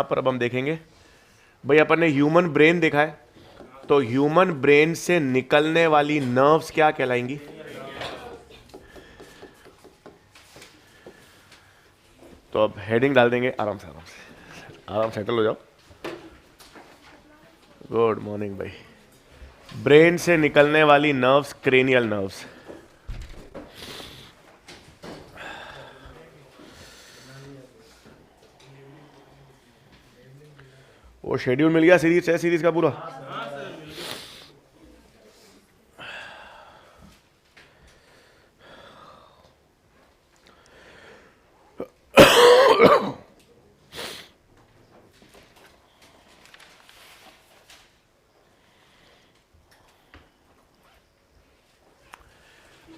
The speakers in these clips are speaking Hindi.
पर अब हम देखेंगे भाई, अपन ने ह्यूमन ब्रेन देखा है, तो ह्यूमन ब्रेन से निकलने वाली नर्व्स क्या कहलाएंगी? तो अब हेडिंग डाल देंगे, आराम से आराम से, आराम सेटल हो जाओ। गुड मॉर्निंग भाई। ब्रेन से निकलने वाली नर्व्स क्रेनियल नर्व्स। वो शेड्यूल मिल गया सीरीज है, सीरीज का पूरा?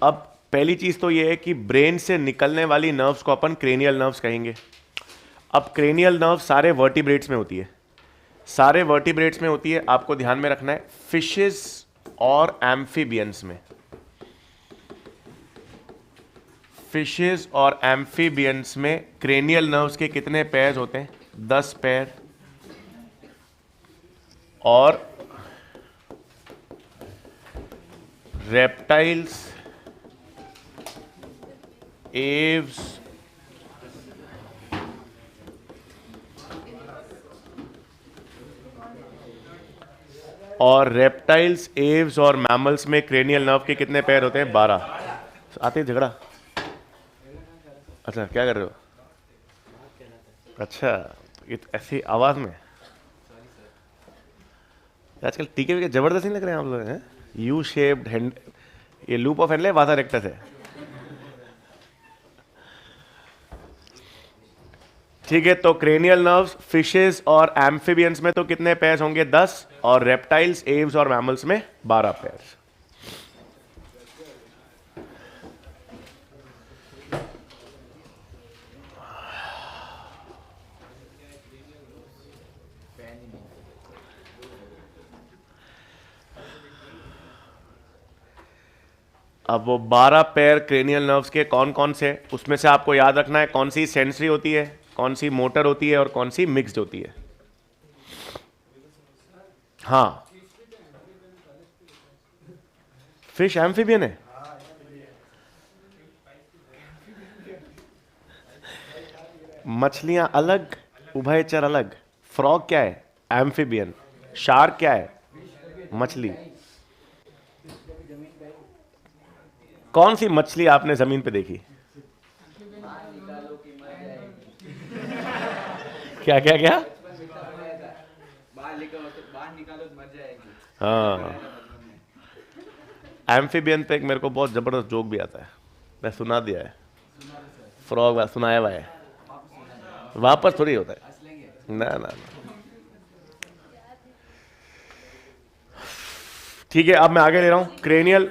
अब पहली चीज तो यह है कि ब्रेन से निकलने वाली नर्व्स को अपन क्रेनियल नर्व्स कहेंगे। अब क्रेनियल नर्व सारे वर्टिब्रेट्स में होती है, सारे वर्टिब्रेट्स में होती है। आपको ध्यान में रखना है, फिशेस और एम्फीबियंस में, फिशेस और एम्फीबियंस में क्रेनियल नर्व्स के कितने पेयर्स होते हैं? 10 पेयर। और रेप्टाइल्स, एव्स और रेप्टाइल्स, एव्स और मैमल्स में क्रेनियल नर्व के कितने पेयर होते हैं? 12। आते झगड़ा? अच्छा, क्या कर रहे हो? अच्छा, ऐसी आवाज में आजकल टीके भी जबरदस्त नहीं लग रहे हैं आप लोग हैं? यू शेप्ड हैंड, ये loop of Henle Vasa rectus है। ठीक है, तो क्रेनियल नर्व्स फिशेस और एम्फिबियंस में तो कितने पेयर्स होंगे? 10। और रेप्टाइल्स, एव्स और मैमल्स में 12 पेयर्स। अब वो 12 पेयर क्रेनियल नर्व्स के कौन कौन से, उसमें से आपको याद रखना है कौन सी सेंसरी होती है, कौन सी मोटर होती है और कौन सी मिक्स्ड होती है। हाँ, फिश एम्फिबियन है? मछलियां अलग, उभयचर अलग। फ्रॉग क्या है? एम्फिबियन। शार्क क्या है? मछली। कौन सी मछली आपने जमीन पे देखी? क्या क्या क्या? हाँ, एम्फिबियन पे एक मेरे को बहुत जबरदस्त जोक भी आता है, मैं सुना दिया है। फ्रॉग सुनाया हुआ है, वापस थोड़ी होता है। ना ना ना। ठीक है, अब मैं आगे ले रहा हूं क्रेनियल।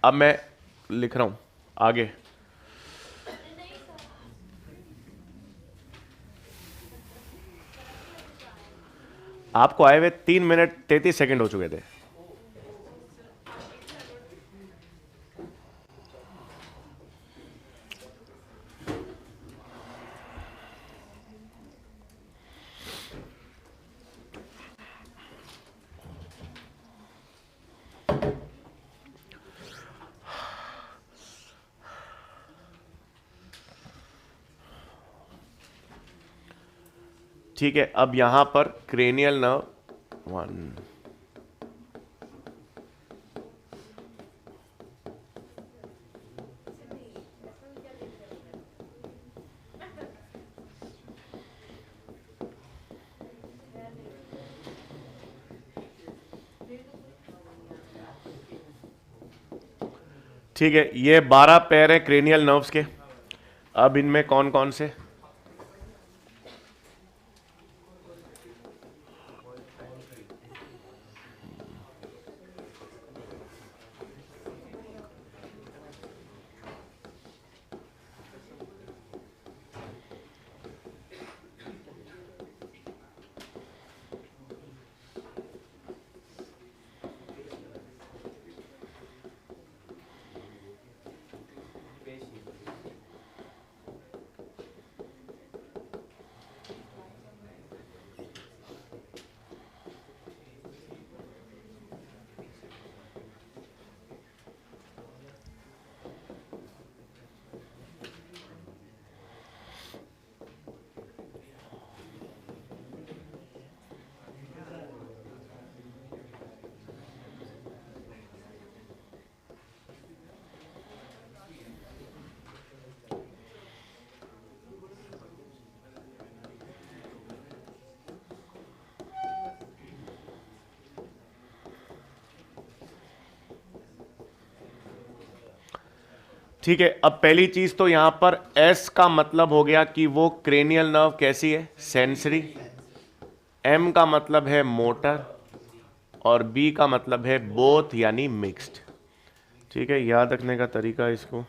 अब मैं लिख रहा हूं आगे। आपको आए हुए 3 मिनट 33 सेकंड हो चुके थे। ठीक है, अब यहां पर क्रेनियल नर्व 1, ठीक है, ये 12 पेयर है क्रेनियल नर्व्स के। अब इनमें कौन कौन से? ठीक है, अब पहली चीज तो यहां पर एस का मतलब हो गया कि वो क्रेनियल नर्व कैसी है, सेंसरी। एम का मतलब है मोटर और बी का मतलब है बोथ यानी मिक्स्ड। ठीक है, याद रखने का तरीका इसको,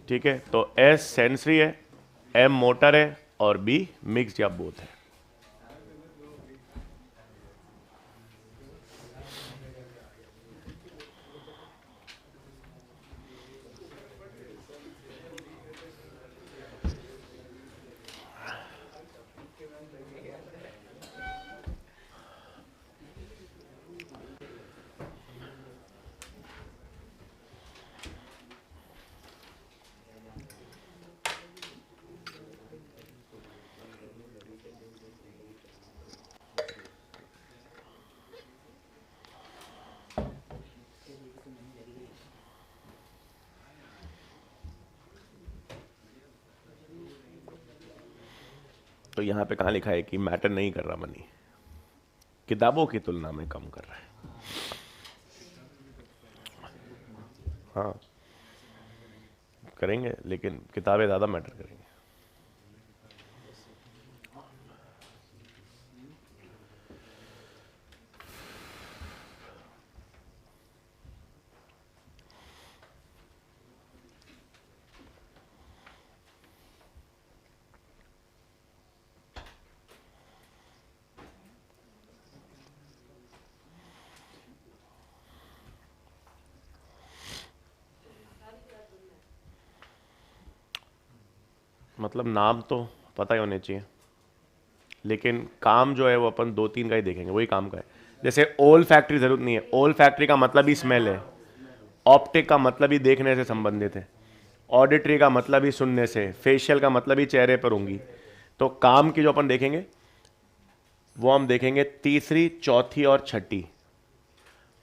ठीक है। तो एस सेंसरी है, एम मोटर है और बी मिक्स्ड या बोथ है। तो यहां पे कहां लिखा है कि मैटर नहीं कर रहा मनी, किताबों की तुलना में कम कर रहा है। हाँ करेंगे, लेकिन किताबें ज़्यादा मैटर करेंगे। मतलब नाम तो पता ही होने चाहिए, लेकिन काम जो है वो अपन दो तीन का ही देखेंगे, वही काम का है। जैसे ओल फैक्ट्री जरूरत नहीं है, ओल फैक्ट्री का मतलब ही स्मेल है, ऑप्टिक का मतलब ही देखने से संबंधित है, ऑडिटरी का मतलब ही सुनने से, फेशियल का मतलब ही चेहरे पर होंगी। तो काम की जो अपन देखेंगे वो हम देखेंगे तीसरी, चौथी और छठी,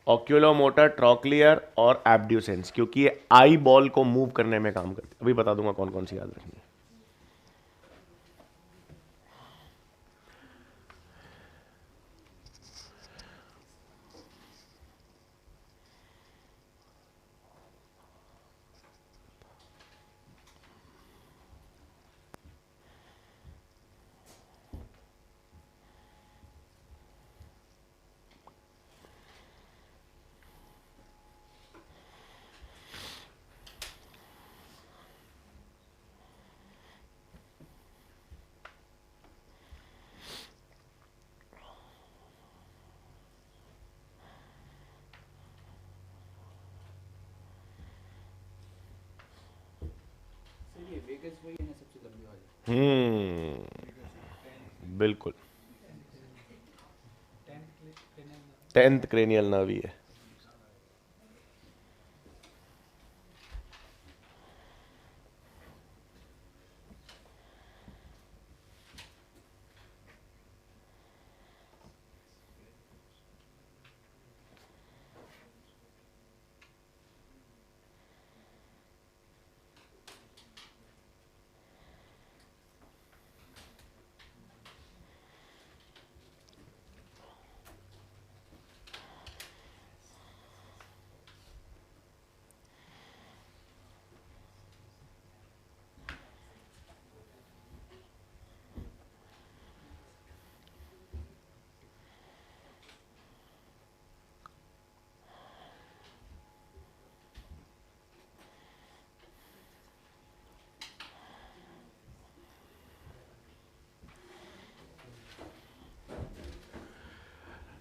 ऑक्यूलोमोटर, ट्रॉक्लियर और एब्ड्यूसेंस, क्योंकि ये आई बॉल को मूव करने में काम करते हैं। अभी बता दूंगा कौन कौन सी याद रखनी है। बिल्कुल, 10th क्रेनियल नर्व ही है।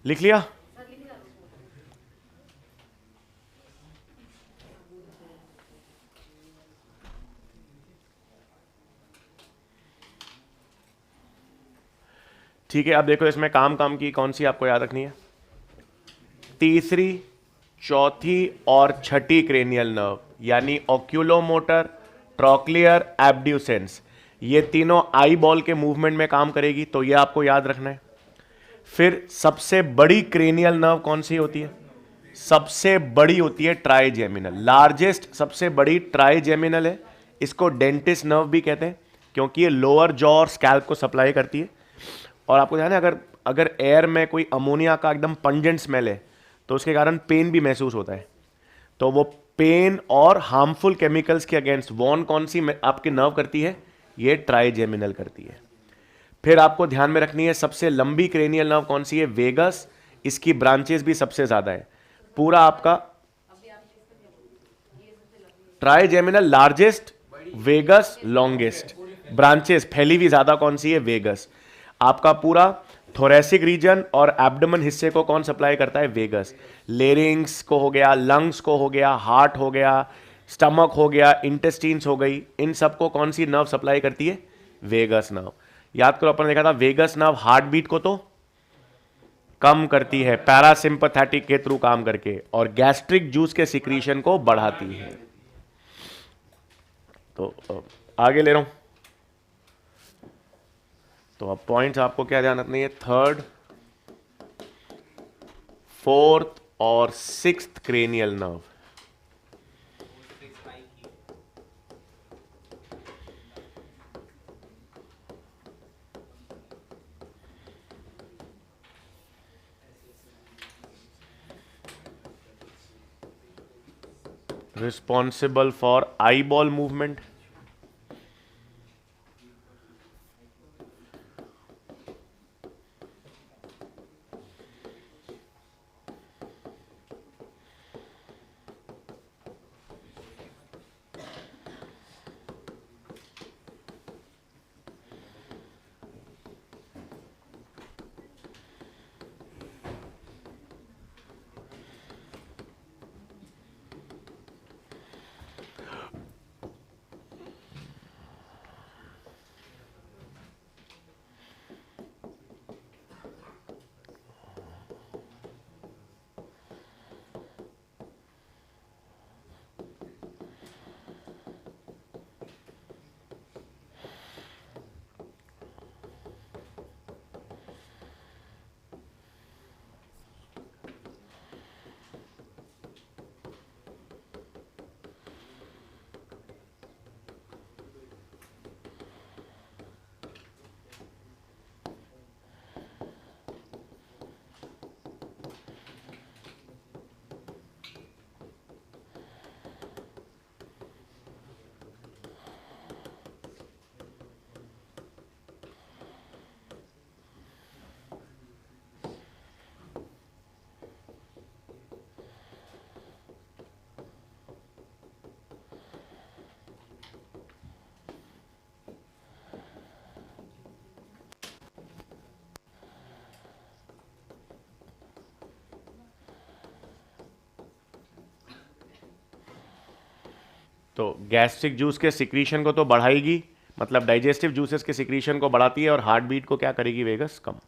लिख लिया? ठीक है, अब देखो इसमें काम काम की कौन सी आपको याद रखनी है, तीसरी, चौथी और छठी क्रेनियल नर्व, यानी ऑक्यूलोमोटर, ट्रॉक्लियर, एब्ड्यूसेंस, ये तीनों आई बॉल के मूवमेंट में काम करेगी। तो ये आपको याद रखना है। फिर सबसे बड़ी क्रेनियल नर्व कौन सी होती है? सबसे बड़ी होती है ट्राइजेमिनल, लार्जेस्ट सबसे बड़ी ट्राइजेमिनल है। इसको डेंटिस्ट नर्व भी कहते हैं क्योंकि ये लोअर जॉ और स्कैल्प को सप्लाई करती है। और आपको ध्यान है, अगर अगर एयर में कोई अमोनिया का एकदम पंजेंट स्मेल है तो उसके कारण पेन भी महसूस होता है। तो वो पेन और हार्मफुल केमिकल्स के अगेंस्ट वॉर्न कौन सी आपकी नर्व करती है? ये ट्राइजेमिनल करती है। फिर आपको ध्यान में रखनी है सबसे लंबी क्रेनियल नर्व कौन सी है? वेगस। इसकी ब्रांचेस भी सबसे ज्यादा है। पूरा आपका trigeminal largest, vagus longest, branches फैली हुई ज्यादा कौन सी है? वेगस। आपका पूरा थोरेसिक रीजन और एब्डोमेन हिस्से को कौन सप्लाई करता है? वेगस। लेरिंग्स को हो गया, लंग्स को हो गया, हार्ट हो गया, स्टमक हो गया, इंटेस्टीन्स हो गई, इन सबको कौन सी नर्व सप्लाई करती है? Vagus nerve. याद करो, अपन ने देखा था वेगस नर्व हार्ट बीट को तो कम करती है पैरासिम्पैथेटिक के थ्रू काम करके, और गैस्ट्रिक जूस के सिक्रीशन को बढ़ाती है। तो आगे ले रहा हूं। तो अब पॉइंट्स आपको क्या ध्यान रखनी है? थर्ड, फोर्थ और sixth cranial nerve. Responsible for eyeball movement, तो गैस्ट्रिक जूस के सिक्रीशन को तो बढ़ाएगी, मतलब डाइजेस्टिव जूसेस के सिक्रीशन को बढ़ाती है, और हार्ट बीट को क्या करेगी? वेगस कम।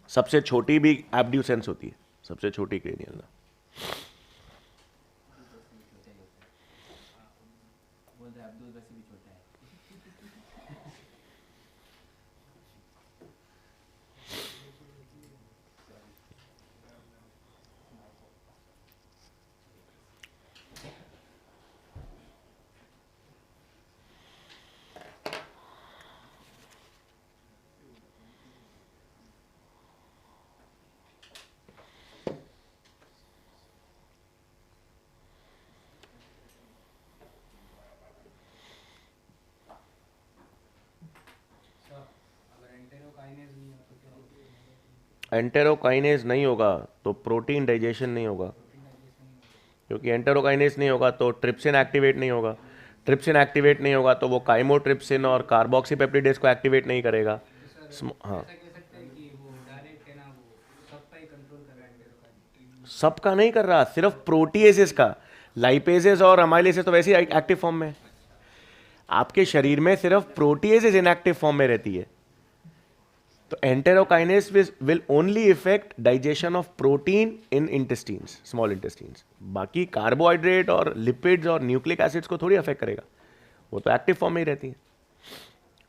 सबसे छोटी भी एब्ड्यूसेंस होती है, सबसे छोटी क्रेनियल नर्व। एंटेरोकाइनेज नहीं होगा तो प्रोटीन डाइजेशन नहीं होगा, क्योंकि एंटेरोकाइनेज नहीं होगा तो ट्रिप्सिन एक्टिवेट नहीं होगा, ट्रिप्सिन एक्टिवेट नहीं होगा तो वो काइमोट्रिप्सिन और कार्बोक्सीपेप्टिडेज को एक्टिवेट नहीं करेगा। हाँ, सबका नहीं कर रहा, सिर्फ प्रोटीएसेस का। लाइपेजेस और अमाइलेसेस तो वैसे ही एक्टिव फॉर्म में है। आपके शरीर में सिर्फ प्रोटीएजेस इनएक्टिव फॉर्म में रहती है। तो enterokinase will only effect digestion of protein in intestines, small intestines. बाकी कार्बोहाइड्रेट और लिपिड्स और न्यूक्लिक एसिड्स को थोड़ी अफेक्ट करेगा, वो तो एक्टिव फॉर्म में ही रहती है।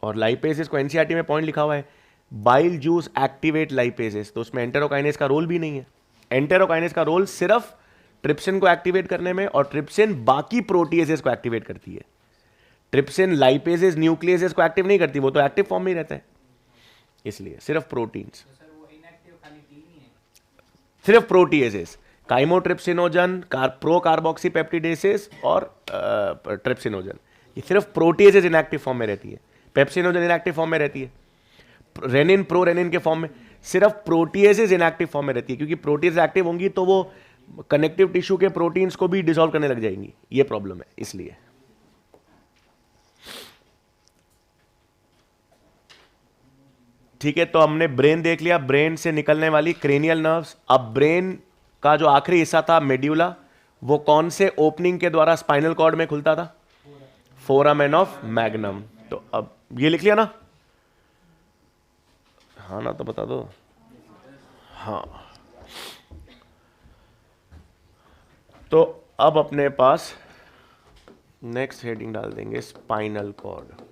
और लाइपेजेस को एनसीईआरटी में पॉइंट लिखा हुआ है, बाइल जूस एक्टिवेट लाइपेजेस, तो उसमें एंटेरोकाइनेस का रोल भी नहीं है। एंटेरोकाइनेस का रोल सिर्फ ट्रिप्सिन को एक्टिवेट करने में, और ट्रिप्सिन बाकी प्रोटीएजेस को एक्टिवेट करती है। ट्रिप्सिन लाइपेजेस न्यूक्लियसेस को एक्टिव नहीं करती, वो तो एक्टिव फॉर्म में ही रहता है। इसलिए सिर्फ प्रोटीन्स, सिर्फ प्रोटीएजेस, काइमोट्रिप्सिनोजन, प्रो कार्बोक्सी पेप्टिडेसेस और ट्रिप्सिनोजन, ये सिर्फ प्रोटीएजेस इनएक्टिव फॉर्म में रहती है। पेप्सिनोजन इनएक्टिव फॉर्म में रहती है, रेनिन प्रो रेनिन के फॉर्म में। सिर्फ प्रोटीएजेस इनएक्टिव फॉर्म में रहती है, क्योंकि प्रोटीएज एक्टिव होंगी तो वो कनेक्टिव टिश्यू के प्रोटीन्स को भी डिसॉल्व करने लग जाएंगी, ये प्रॉब्लम है। इसलिए ठीक है, तो हमने ब्रेन देख लिया, ब्रेन से निकलने वाली क्रेनियल नर्व्स। अब ब्रेन का जो आखिरी हिस्सा था मेड्यूला, वो कौन से ओपनिंग के द्वारा स्पाइनल कॉर्ड में खुलता था? Foramen of magnum. तो अब ये लिख लिया ना? हाँ ना, तो बता दो। हाँ, तो अब अपने पास नेक्स्ट हेडिंग डाल देंगे स्पाइनल कॉर्ड।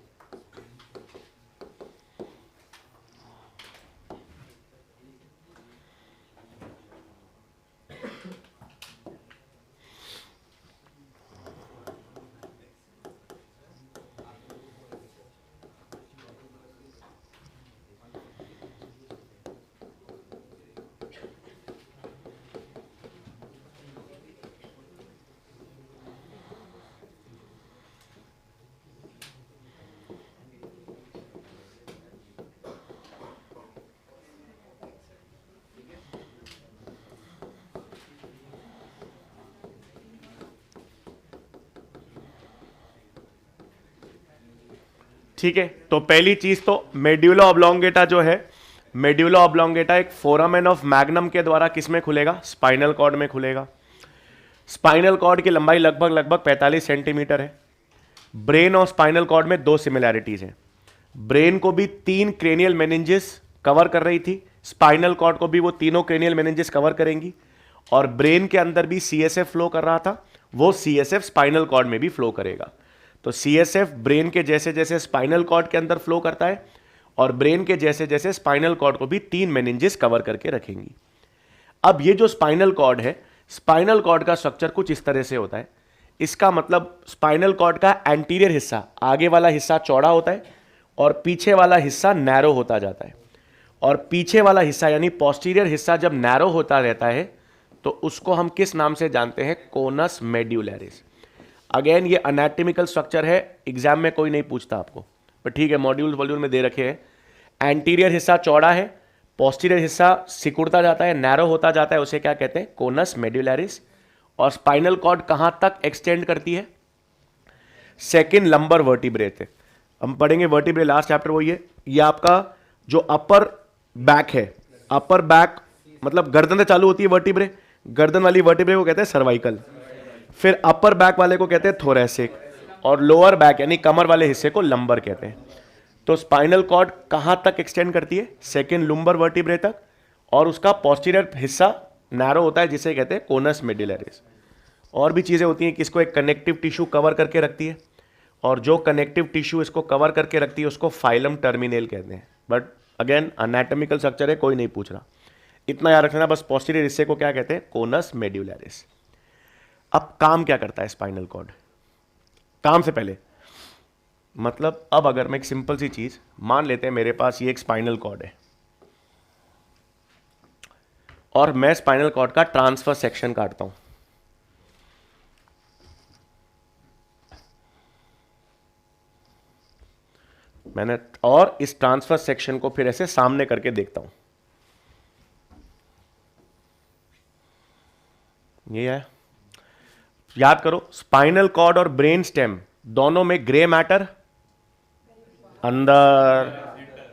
ठीक है, तो पहली चीज तो मेड्यूला ऑब्लोंगेटा जो है, मेड्यूला ऑब्लोंगेटा एक फोरामेन ऑफ मैग्नम के द्वारा किसमें खुलेगा? स्पाइनल कॉर्ड में खुलेगा। स्पाइनल कॉर्ड की लंबाई लगभग 45 सेंटीमीटर है। ब्रेन और स्पाइनल कॉर्ड में दो सिमिलैरिटीज हैं। ब्रेन को भी 3 क्रेनियल मेनिंजेस कवर कर रही थी, स्पाइनल कॉर्ड को भी वो तीनों क्रेनियल मेनिंजेस कवर करेंगी। और ब्रेन के अंदर भी सीएसएफ फ्लो कर रहा था, वो सीएसएफ स्पाइनल कॉर्ड में भी फ्लो करेगा। तो सीएसएफ ब्रेन के जैसे जैसे स्पाइनल कॉर्ड के अंदर फ्लो करता है, और ब्रेन के जैसे जैसे स्पाइनल कॉर्ड को भी 3 मेनिंजेस कवर करके रखेंगी। अब ये जो स्पाइनल कॉर्ड है, स्पाइनल कॉर्ड का स्ट्रक्चर कुछ इस तरह से होता है। इसका मतलब स्पाइनल कॉर्ड का एंटीरियर हिस्सा, आगे वाला हिस्सा चौड़ा होता है और पीछे वाला हिस्सा नैरो होता जाता है। और पीछे वाला हिस्सा यानी पोस्टीरियर हिस्सा जब नैरो होता रहता है तो उसको हम किस नाम से जानते हैं? कोनस मेड्यूलरिस। अगेन ये अनैटमिकल स्ट्रक्चर है, एग्जाम में कोई नहीं पूछता आपको, पर ठीक है, मॉड्यूल में दे रखे हैं। एंटीरियर हिस्सा चौड़ा है, पोस्टीरियर हिस्सा सिकुड़ता जाता है, नैरो होता जाता है, उसे क्या कहते हैं? कोनस मेड्यूलरिस। और स्पाइनल कॉर्ड कहां तक एक्सटेंड करती है? सेकंड लंबर वर्टिब्रे थे, हम पढ़ेंगे वर्टिब्रे, लास्ट चैप्टर वही है। ये आपका जो अपर बैक है, अपर बैक मतलब गर्दन से चालू होती है वर्टिब्रे, गर्दन वाली वर्टिब्रे को कहते हैं सर्वाइकल, फिर अपर बैक वाले को कहते हैं थोरैसिक, और लोअर बैक यानी कमर वाले हिस्से को लंबर कहते हैं। तो स्पाइनल कॉर्ड कहां तक एक्सटेंड करती है? सेकंड लुम्बर वर्टिब्रे तक, और उसका पोस्टीरियर हिस्सा नैरो होता है जिसे कहते हैं कोनस मेड्यूलरिस। और भी चीजें होती हैं कि इसको एक कनेक्टिव टिश्यू कवर करके रखती है, और जो कनेक्टिव टिश्यू इसको कवर करके रखती है उसको फाइलम टर्मिनेल कहते हैं। बट अगेन अनैटमिकल स्ट्रक्चर है, कोई नहीं पूछ रहा, इतना याद रखना बस। पोस्टीरियर हिस्से को क्या कहते हैं? कोनस मेड्यूलरिस। अब काम क्या करता है स्पाइनल कॉर्ड? काम से पहले मतलब, अब अगर मैं एक सिंपल सी चीज मान लेते हैं, मेरे पास ये एक स्पाइनल कॉर्ड है और मैं स्पाइनल कॉर्ड का ट्रांसफर सेक्शन काटता हूं। मैंने और इस ट्रांसफर सेक्शन को फिर ऐसे सामने करके देखता हूं, ये है। याद करो, स्पाइनल कॉर्ड और ब्रेन स्टेम दोनों में ग्रे मैटर अंदर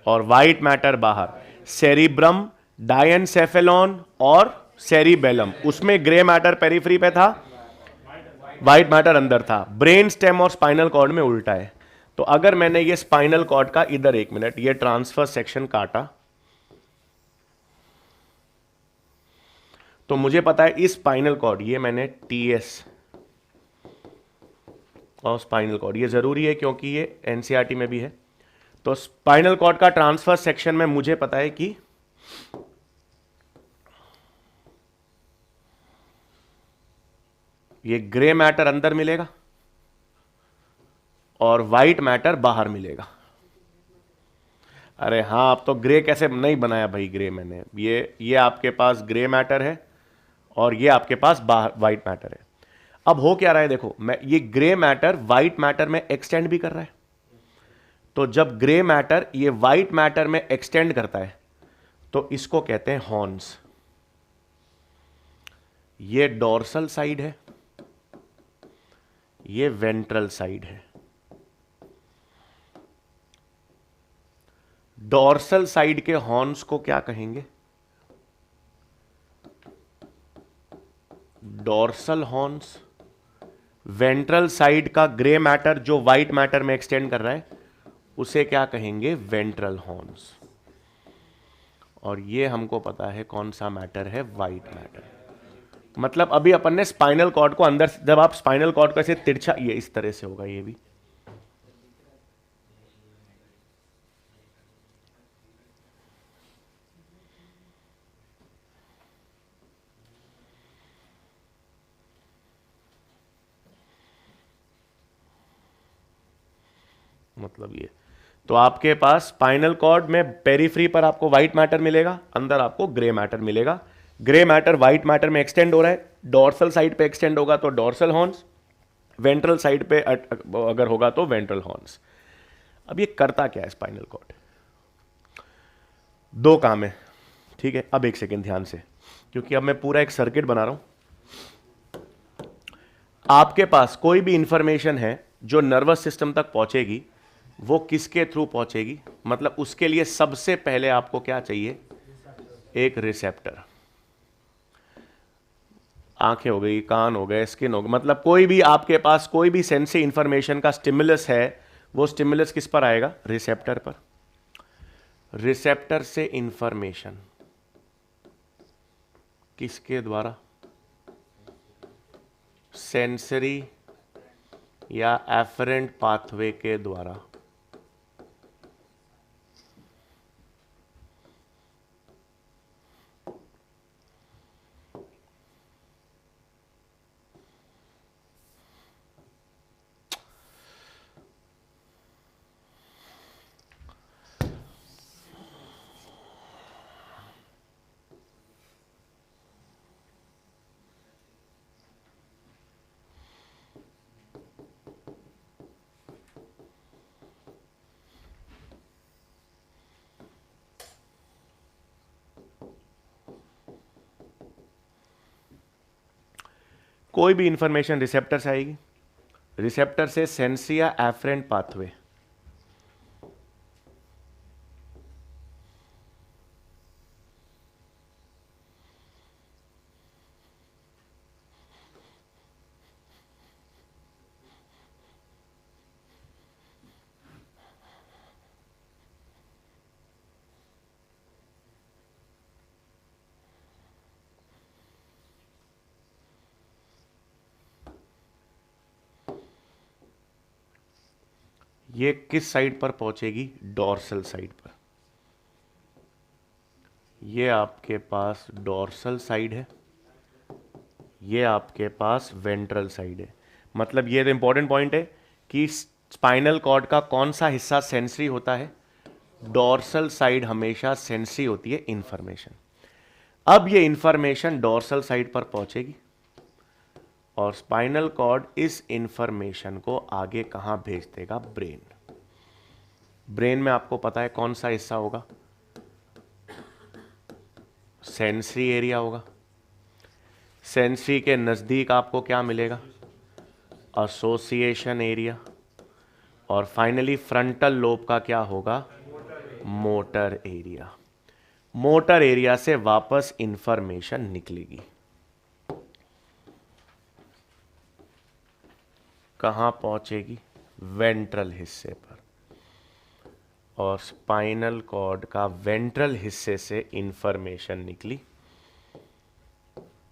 और व्हाइट मैटर बाहर। सेरिब्रम, डायनसेफेलॉन और सेरिबेलम, उसमें ग्रे मैटर पेरिफेरी पे था, व्हाइट मैटर अंदर था, ब्रेन स्टेम और स्पाइनल कॉर्ड में उल्टा है। तो अगर मैंने ये स्पाइनल कॉर्ड का इधर, एक मिनट, ये ट्रांसफर सेक्शन काटा, तो मुझे पता है इस स्पाइनल कॉर्ड, ये मैंने टीएस और स्पाइनल कॉर्ड, ये जरूरी है क्योंकि ये एनसीईआरटी में भी है। तो स्पाइनल कॉर्ड का ट्रांसफर सेक्शन में मुझे पता है कि ये ग्रे मैटर अंदर मिलेगा और व्हाइट मैटर बाहर मिलेगा। अरे हाँ, अब तो ग्रे कैसे नहीं बनाया भाई, ग्रे मैंने, ये आपके पास ग्रे मैटर है और ये आपके पास बाहर व्हाइट मैटर है। अब हो क्या रहा है देखो, मैं ये ग्रे मैटर व्हाइट मैटर में एक्सटेंड भी कर रहा है। तो जब ग्रे मैटर ये व्हाइट मैटर में एक्सटेंड करता है तो इसको कहते हैं हॉर्न्स। ये डोर्सल साइड है, ये वेंट्रल साइड है। डोर्सल साइड के हॉर्न्स को क्या कहेंगे? Dorsal horns. वेंट्रल साइड का ग्रे मैटर जो व्हाइट मैटर में एक्सटेंड कर रहा है उसे क्या कहेंगे? Ventral horns. और ये हमको पता है कौन सा मैटर है, व्हाइट मैटर। मतलब अभी अपन ने स्पाइनल कॉर्ड को अंदर, जब आप स्पाइनल कॉर्ड को ऐसे तिरछा, ये इस तरह से होगा, ये भी मतलब ये। तो आपके पास स्पाइनल कॉर्ड में पेरीफ्री पर आपको व्हाइट मैटर मिलेगा, अंदर आपको ग्रे मैटर मिलेगा। ग्रे मैटर व्हाइट मैटर में एक्सटेंड हो रहा है, डोर्सल साइड पे एक्सटेंड होगा तो डोर्सल हॉर्न्स, वेंट्रल साइड पे अगर होगा तो वेंट्रल हॉर्न्स। अब ये करता क्या है स्पाइनल कॉर्ड? दो काम है, ठीक है। अब एक सेकेंड ध्यान से, क्योंकि अब मैं पूरा एक सर्किट बना रहा हूं। आपके पास कोई भी इंफॉर्मेशन है जो नर्वस सिस्टम तक पहुंचेगी, वो किसके थ्रू पहुंचेगी? मतलब उसके लिए सबसे पहले आपको क्या चाहिए? एक रिसेप्टर। आंखें हो गई, कान हो गए, स्किन हो गई, मतलब कोई भी आपके पास कोई भी सेंसरी इंफॉर्मेशन का स्टिमुलस है, वो स्टिमुलस किस पर आएगा? रिसेप्टर पर। रिसेप्टर से इंफॉर्मेशन किसके द्वारा? सेंसरी या एफरेंट पाथवे के द्वारा। कोई भी इंफॉर्मेशन रिसेप्टर से आएगी, रिसेप्टर से सेंसरी या एफरेंट पाथवे। ये किस साइड पर पहुंचेगी? डोर्सल साइड पर। ये आपके पास डोर्सल साइड है, ये आपके पास वेंट्रल साइड है। मतलब ये इंपॉर्टेंट पॉइंट है कि स्पाइनल कॉर्ड का कौन सा हिस्सा सेंसरी होता है? डोर्सल साइड हमेशा सेंसरी होती है इंफॉर्मेशन। अब ये इंफॉर्मेशन डोर्सल साइड पर पहुंचेगी और स्पाइनल कॉर्ड इस इंफॉर्मेशन को आगे कहां भेज देगा? ब्रेन। ब्रेन में आपको पता है कौन सा हिस्सा होगा? सेंसरी एरिया होगा। सेंसरी के नजदीक आपको क्या मिलेगा? Association area. और फाइनली फ्रंटल लोब का क्या होगा? Motor area. मोटर एरिया से वापस इंफॉर्मेशन निकलेगी। कहाँ पहुंचेगी? वेंट्रल हिस्से पर। और स्पाइनल कॉर्ड का वेंट्रल हिस्से से इंफॉर्मेशन निकली,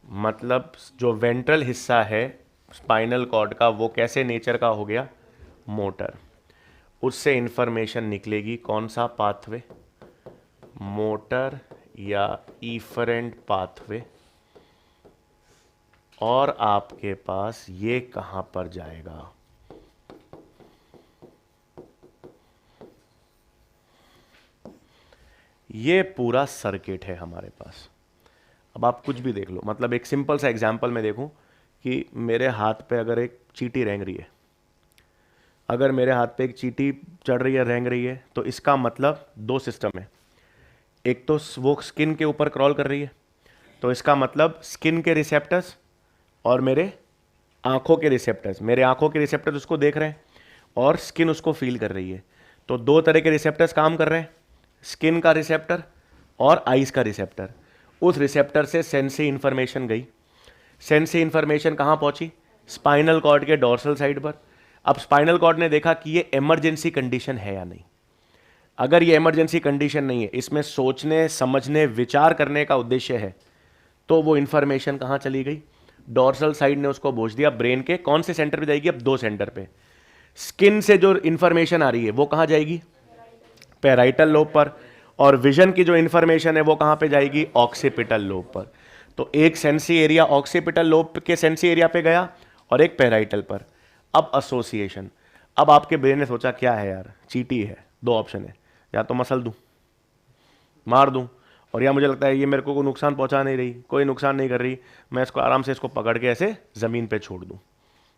मतलब जो वेंट्रल हिस्सा है स्पाइनल कॉर्ड का वो कैसे नेचर का हो गया? मोटर। उससे इंफॉर्मेशन निकलेगी कौन सा पाथवे? मोटर या इफरेंट पाथवे। और आपके पास ये कहां पर जाएगा? ये पूरा सर्किट है हमारे पास। अब आप कुछ भी देख लो, मतलब एक सिंपल सा एग्जांपल मैं देखूं कि मेरे हाथ पे अगर एक चींटी रेंग रही है, अगर मेरे हाथ पे एक चींटी चढ़ रही है, रेंग रही है, तो इसका मतलब दो सिस्टम है। एक तो वो स्किन के ऊपर क्रॉल कर रही है, तो इसका मतलब स्किन के रिसेप्टर्स और मेरे आंखों के रिसेप्टर्स, मेरे आंखों के रिसेप्टर्स उसको देख रहे हैं और स्किन उसको फील कर रही है। तो दो तरह के रिसेप्टर्स काम कर रहे हैं, स्किन का रिसेप्टर और आइज का रिसेप्टर। उस रिसेप्टर से सेंसरी इंफॉर्मेशन गई। सेंसरी इंफॉर्मेशन कहां पहुंची? स्पाइनल कॉर्ड के डोर्सल साइड पर। अब स्पाइनल कॉर्ड ने देखा कि ये इमरजेंसी कंडीशन है या नहीं। अगर ये इमरजेंसी कंडीशन नहीं है, इसमें सोचने समझने विचार करने का उद्देश्य है, तो वो इंफॉर्मेशन कहां चली गई? डोर्सल साइड ने उसको भेज दिया ब्रेन के कौन से सेंटर पे जाएगी? अब दो सेंटर पे। स्किन से जो इंफॉर्मेशन आ रही है वो कहां जाएगी? पैराइटल लोब पर। और विजन की जो इंफॉर्मेशन है वो कहां पे जाएगी? ऑक्सीपिटल लोब पर। तो एक सेंसरी एरिया ऑक्सीपिटल लोब के सेंसरी एरिया पे गया और एक पैराइटल पर। अब एसोसिएशन। अब आपके ब्रेन ने सोचा क्या है यार, चींटी है, दो ऑप्शन है, या तो मसल दूं, मार दूं, और या मुझे लगता है ये मेरे को कोई नुकसान पहुंचा नहीं रही, कोई नुकसान नहीं कर रही, मैं इसको आराम से इसको पकड़ के ऐसे ज़मीन पे छोड़ दूं।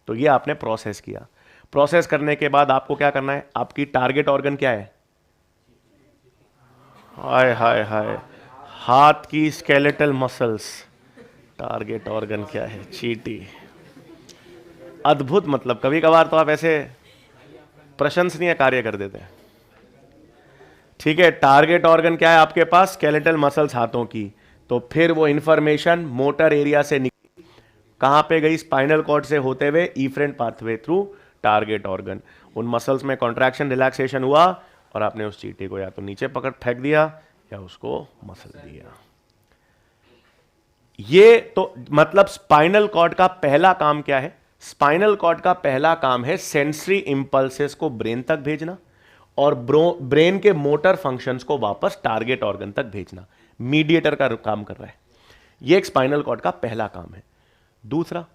तो ये आपने प्रोसेस किया। प्रोसेस करने के बाद आपको क्या करना है? आपकी टारगेट ऑर्गन क्या है? हाय हाय हाय, हाथ की स्केलेटल मसल्स। टारगेट ऑर्गन क्या है? चींटी। अद्भुत। मतलब कभी कभार तो आप ऐसे प्रशंसनीय कार्य कर देते हैं। ठीक है, टारगेट ऑर्गन क्या है आपके पास? स्केलेटल मसल्स हाथों की। तो फिर वो इंफॉर्मेशन मोटर एरिया से निकली, कहां पे गई? स्पाइनल कॉर्ड से होते हुए efferent pathway through target organ. उन मसल्स में कॉन्ट्रैक्शन रिलैक्सेशन हुआ और आपने उस चींटी को या तो नीचे पकड़ फेंक दिया या उसको मसल दिया। ये तो मतलब स्पाइनल कॉर्ड का पहला काम क्या है? स्पाइनल कॉर्ड का पहला काम है सेंसरी इंपल्सेस को ब्रेन तक भेजना और ब्रेन के मोटर फंक्शंस को वापस टारगेट ऑर्गन तक भेजना। मीडिएटर का काम कर रहा है। यह एक स्पाइनल कॉर्ड का पहला काम है। दूसरा,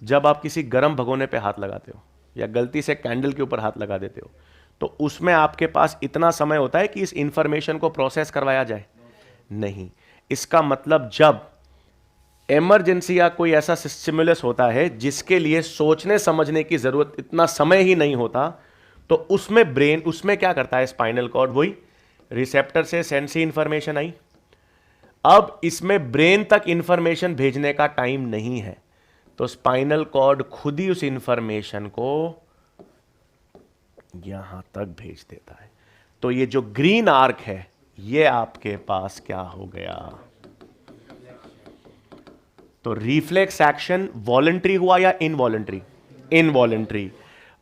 जब आप किसी गर्म भगोने पे हाथ लगाते हो या गलती से कैंडल के ऊपर हाथ लगा देते हो, तो उसमें आपके पास इतना समय होता है कि इस इंफॉर्मेशन को प्रोसेस करवाया जाए? नहीं। इसका मतलब जब इमरजेंसी या कोई ऐसा स्टिमुलस होता है जिसके लिए सोचने समझने की जरूरत, इतना समय ही नहीं होता, तो उसमें ब्रेन, उसमें क्या करता है स्पाइनल कॉर्ड? वही रिसेप्टर से सेंसरी इंफॉर्मेशन आई। अब इसमें ब्रेन तक इंफॉर्मेशन भेजने का टाइम नहीं है, तो स्पाइनल कॉर्ड खुद ही उस इंफॉर्मेशन को यहां तक भेज देता है। तो ये जो ग्रीन आर्क है, ये आपके पास क्या हो गया? तो रिफ्लेक्स एक्शन वॉलंटरी हुआ या इनवॉलंटरी? इनवॉलंटरी।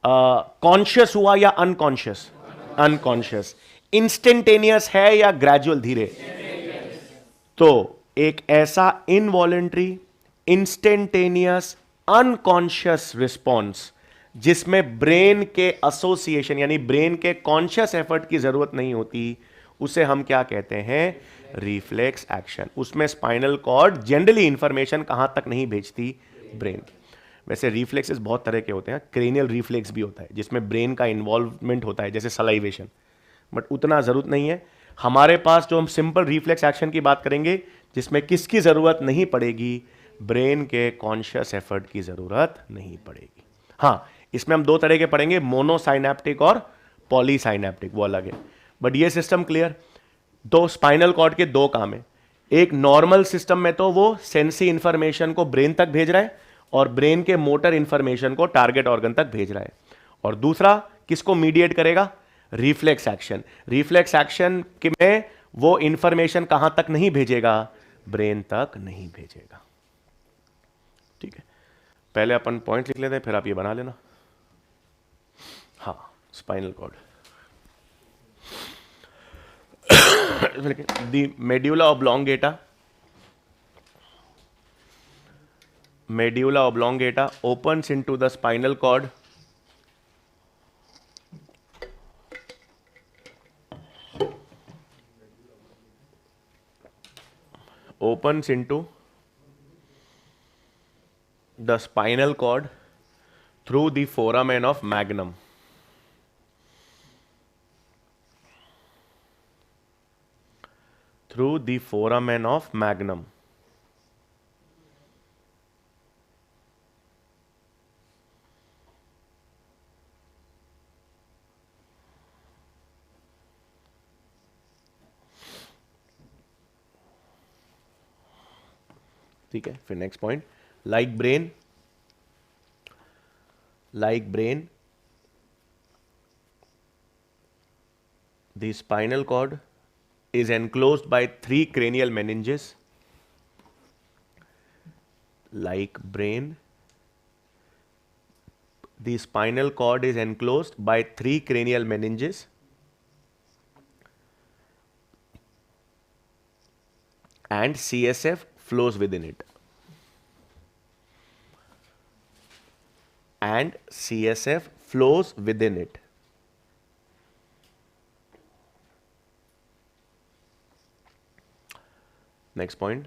कॉन्शियस हुआ या अनकॉन्शियस? अनकॉन्शियस। इंस्टेंटेनियस है या ग्रेजुअल, धीरे? तो एक ऐसा इनवॉलंटरी, इंस्टेंटेनियस, अनकॉन्शियस रिस्पॉन्स जिसमें ब्रेन के एसोसिएशन यानी ब्रेन के कॉन्शियस एफर्ट की जरूरत नहीं होती, उसे हम क्या कहते हैं? Reflex action. उसमें स्पाइनल कॉर्ड जनरली इंफॉर्मेशन कहां तक नहीं भेजती? ब्रेन। वैसे रिफ्लेक्सेस बहुत तरह के होते हैं। क्रेनियल रिफ्लेक्स भी होता है जिसमें ब्रेन का इन्वॉल्वमेंट होता है, जैसे सलाइवेशन, बट उतना जरूरत नहीं है। हमारे पास जो हम सिंपल रिफ्लेक्स एक्शन की बात करेंगे जिसमें किसकी जरूरत नहीं पड़ेगी? ब्रेन के कॉन्शियस एफर्ट की जरूरत नहीं पड़ेगी। हाँ, इसमें हम दो तरह के पढ़ेंगे, मोनोसाइनेप्टिक और पॉलीसाइनेप्टिक, वो अलग है। बट ये सिस्टम क्लियर? दो स्पाइनल कॉर्ड के दो काम है। एक नॉर्मल सिस्टम में तो वो सेंसरी इंफॉर्मेशन को ब्रेन तक भेज रहा है और ब्रेन के मोटर इंफॉर्मेशन को टारगेट ऑर्गन तक भेज रहा है। और दूसरा किसको मीडिएट करेगा? Reflex action. रिफ्लेक्स एक्शन में वो इंफॉर्मेशन कहां तक नहीं भेजेगा? ब्रेन तक नहीं भेजेगा। ठीक है, पहले अपन पॉइंट लिख लेते हैं, फिर आप ये बना लेना। हाँ, spinal cord. The medulla oblongata opens into the spinal cord through the foramen of magnum. Through the foramen of magnum. ठीक है. फिर next point, like brain the spinal cord is enclosed by 3 cranial meninges. Like brain, the spinal cord is enclosed by 3 cranial meninges and CSF flows within it. And CSF flows within it. Next point.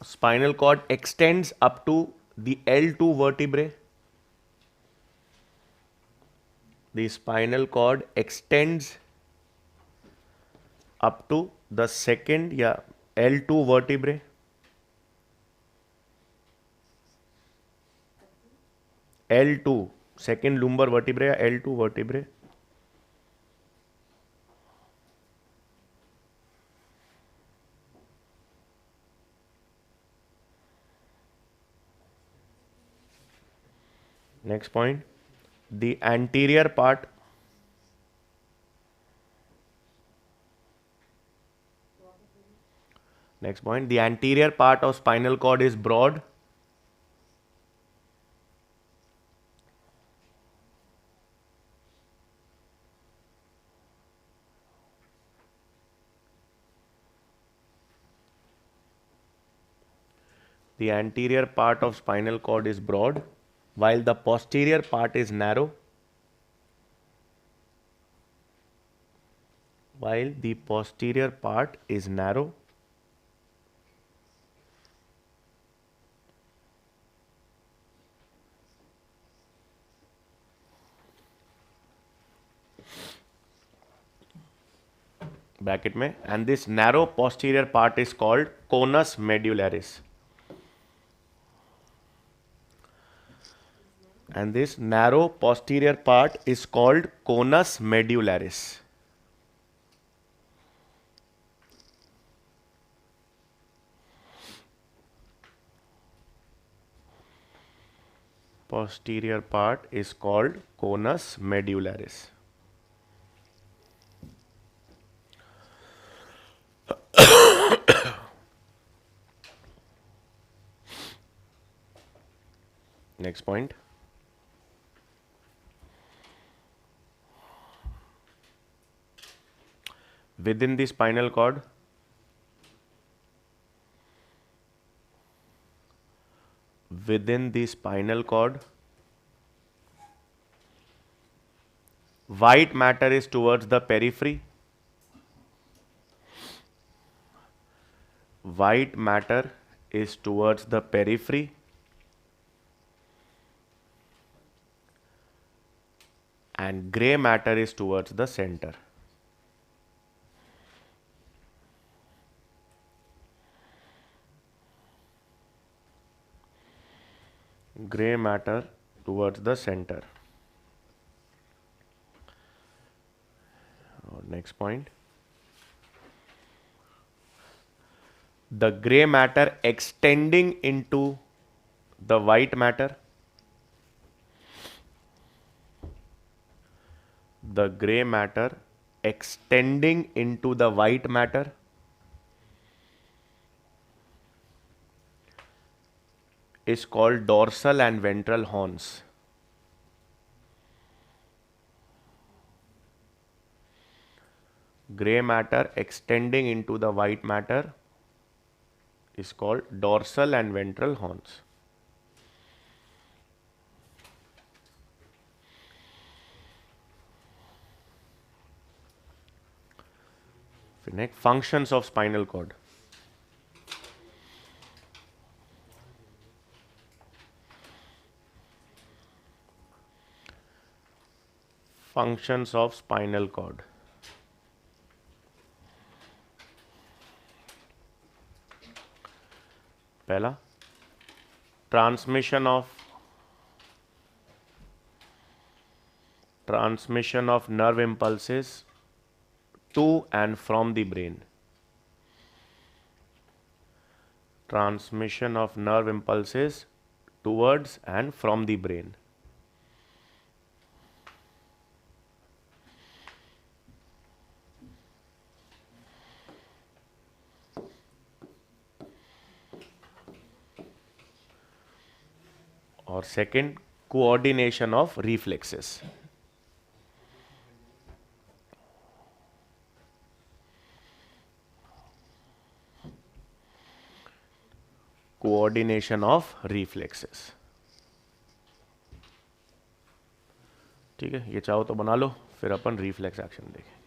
Spinal cord extends up to the L2 vertebrae. The spinal cord extends up to the second L2 vertebrae. L2 second lumbar vertebrae या L2 vertebrae. Next point, the anterior part of spinal cord is broad. The anterior part of spinal cord is broad, while the posterior part is narrow. While the posterior part is narrow. Bracket में, and this narrow posterior part is called conus medullaris. And this narrow posterior part is called conus medullaris. Posterior part is called conus medullaris. Next point. Within the spinal cord, white matter is towards the periphery. White matter is towards the periphery. And gray matter is towards the center. Gray matter towards the center. Next point. The gray matter extending into the white matter. The gray matter extending into the white matter is called dorsal and ventral horns. Gray matter extending into the white matter is called dorsal and ventral horns. Next, functions of spinal cord. Functions of spinal cord. पहला, transmission of nerve impulses to and from the brain. Transmission of nerve impulses towards and from the brain. और second, coordination of reflexes. Coordination of reflexes. ठीक है, ये चाहो तो बना लो, फिर अपन रिफ्लेक्स एक्शन देखें.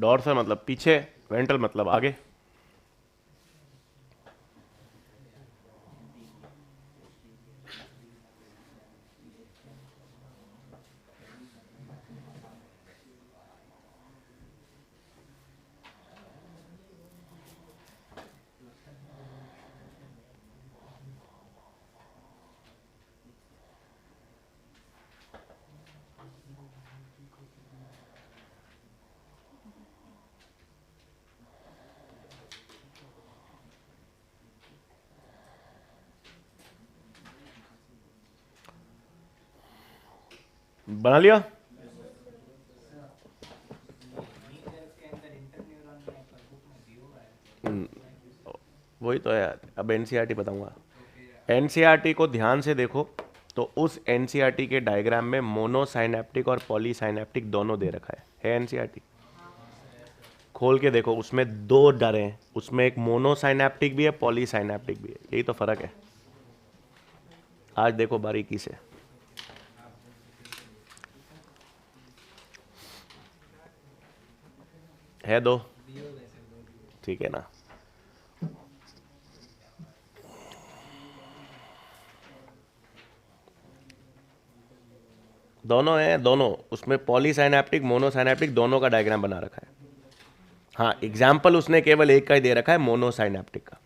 डॉर्सल मतलब पीछे. वेंट्रल मतलब आगे। बना लिया। वही तो है यार, अब एनसीईआरटी बताऊंगा। एनसीईआरटी को ध्यान से देखो तो उस एनसीईआरटी के डायग्राम में मोनोसाइनेप्टिक और पॉलीसाइनेप्टिक दोनों दे रखा है एनसीईआरटी। खोल के देखो, उसमें दो डरे हैं, उसमें एक मोनोसाइनेप्टिक भी है, पॉलीसाइनेप्टिक भी है, यही तो फर्क है। आज देखो बारीकी से। है दो, ठीक है ना। दोनों हैं, दोनों उसमें पॉलीसाइनेप्टिक मोनोसाइनेप्टिक दोनों का डायग्राम बना रखा है। हाँ, एग्जाम्पल उसने केवल एक का ही दे रखा है, मोनोसाइनेप्टिक का।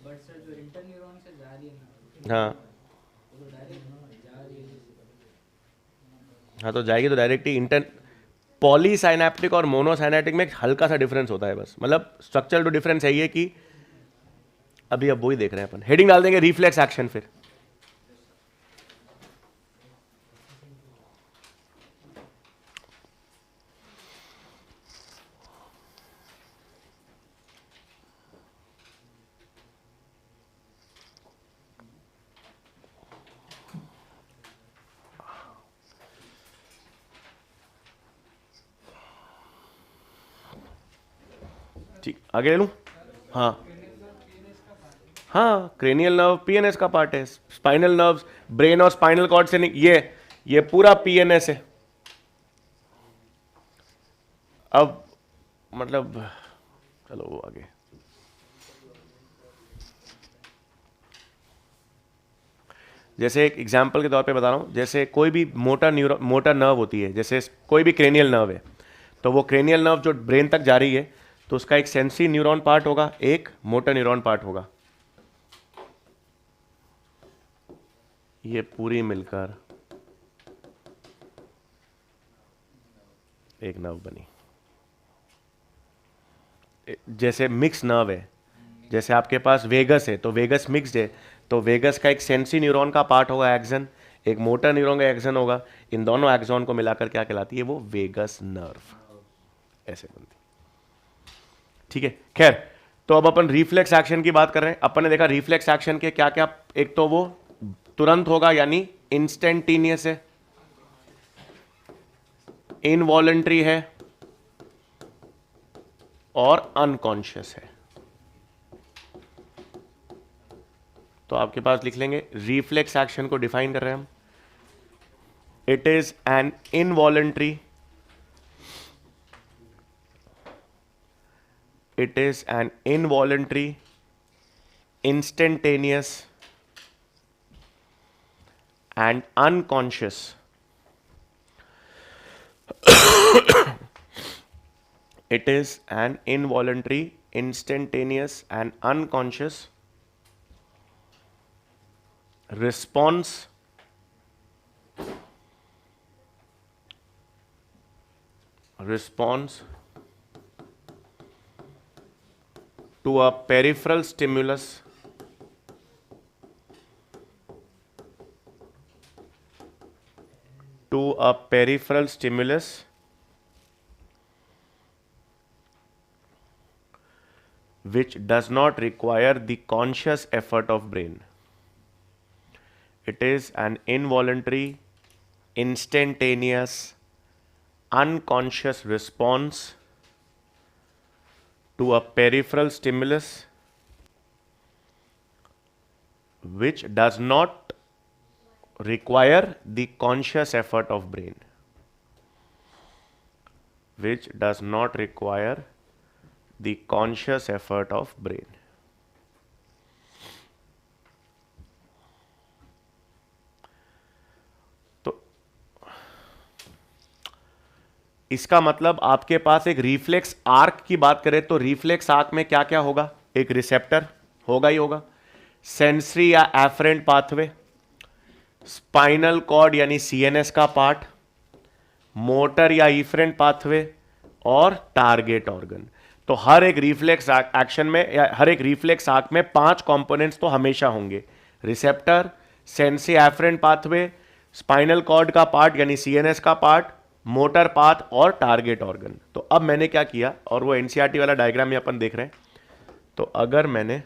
बट सर जो इंटरन्यूरॉन से जा रही है ना, हाँ वो तो डायरेक्ट जा रही है। हाँ, तो जाएगी तो डायरेक्ट ही इंटर। पॉलीसाइनेप्टिक और मोनोसाइनेप्टिक में एक हल्का सा डिफरेंस होता है बस, मतलब स्ट्रक्चरल तो डिफरेंस है ये कि अभी अब वही देख रहे हैं अपन। हेडिंग डाल देंगे रिफ्लेक्स एक्शन फिर। ठीक, आगे ले लूं। हाँ हाँ, क्रेनियल नर्व पीएनएस का पार्ट है। स्पाइनल नर्व्स ब्रेन और स्पाइनल कॉर्ड से नहीं, ये पूरा पीएनएस है। अब मतलब चलो वो आगे। जैसे एक एग्जाम्पल के तौर पे बता रहा हूँ, जैसे कोई भी मोटा नर्व होती है, जैसे कोई भी क्रेनियल नर्व है, तो वो क्रेनियल नर्व जो ब्रेन तक जा रही है, तो उसका एक सेंसरी न्यूरॉन पार्ट होगा, एक मोटर न्यूरॉन पार्ट होगा। ये पूरी मिलकर एक नर्व बनी। जैसे मिक्स नर्व है, जैसे आपके पास वेगस है, तो वेगस मिक्स्ड है, तो वेगस का एक सेंसरी न्यूरॉन का पार्ट होगा एक्सन, एक मोटर न्यूरॉन का एक्सन होगा। इन दोनों एक्सॉन को मिलाकर क्या कहलाती है? वो वेगस नर्व ऐसे बनती। ठीक है, खैर। तो अब अपन रिफ्लेक्स एक्शन की बात कर रहे हैं। अपन ने देखा रिफ्लेक्स एक्शन के क्या क्या, एक तो वो तुरंत होगा यानी इंस्टेंटेनियस है, इनवॉलेंट्री है और अनकॉन्शियस है। तो आपके पास लिख लेंगे रिफ्लेक्स एक्शन को डिफाइन कर रहे हैं हम। It is an involuntary, it is an involuntary, instantaneous and unconscious it is an involuntary, instantaneous and unconscious response to a peripheral stimulus which does not require the conscious effort of brain. It is an involuntary, instantaneous, unconscious response to a peripheral stimulus which does not require the conscious effort of brain. which does not require the conscious effort of brain. तो इसका मतलब आपके पास एक रिफ्लेक्स आर्क की बात करें तो रिफ्लेक्स आर्क में क्या क्या होगा? एक रिसेप्टर होगा ही होगा, सेंसरी या एफरेंट पाथवे, स्पाइनल कॉर्ड यानी सीएनएस का पार्ट, मोटर या इफरेंट पाथवे और टारगेट ऑर्गन। तो हर एक रिफ्लेक्स एक्शन में या हर एक रिफ्लेक्स आर्क में 5 कंपोनेंट्स तो हमेशा होंगे, receptor, sensory afferent pathway, spinal cord का पार्ट यानी सीएनएस का पार्ट, मोटर पाथ और टारगेट ऑर्गन। तो अब मैंने क्या किया, और वो एनसीईआरटी वाला डायग्राम में अपन देख रहे हैं। तो अगर मैंने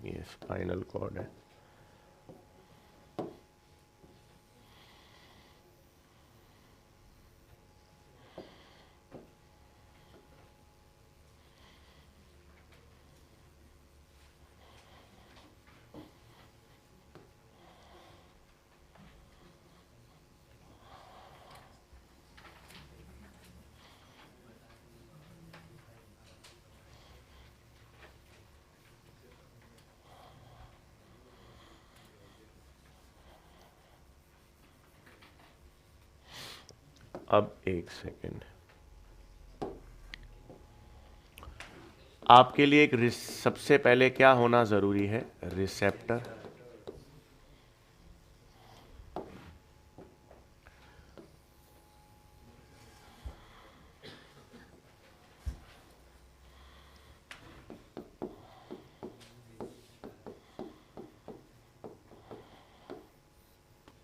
ये स्पाइनल कॉर्ड है, अब एक सेकेंड, आपके लिए एक सबसे पहले क्या होना जरूरी है? रिसेप्टर।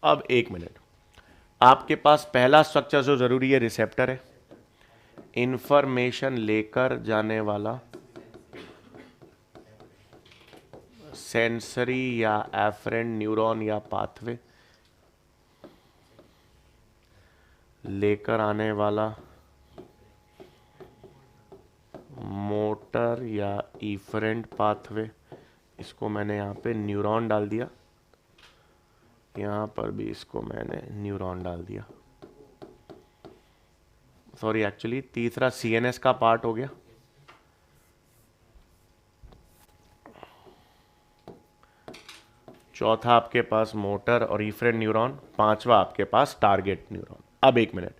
अब एक मिनट, आपके पास पहला स्ट्रक्चर जो जरूरी है रिसेप्टर है, इंफॉर्मेशन लेकर जाने वाला सेंसरी या एफरेंट न्यूरॉन या पाथवे, लेकर आने वाला मोटर या इफरेंट पाथवे, इसको मैंने यहाँ पे न्यूरॉन डाल दिया, यहाँ पर भी इसको मैंने न्यूरॉन डाल दिया। सॉरी, एक्चुअली तीसरा सीएनएस का पार्ट हो गया, चौथा आपके पास मोटर और इफरेंट न्यूरॉन, पांचवा आपके पास टारगेट न्यूरॉन। अब एक मिनट,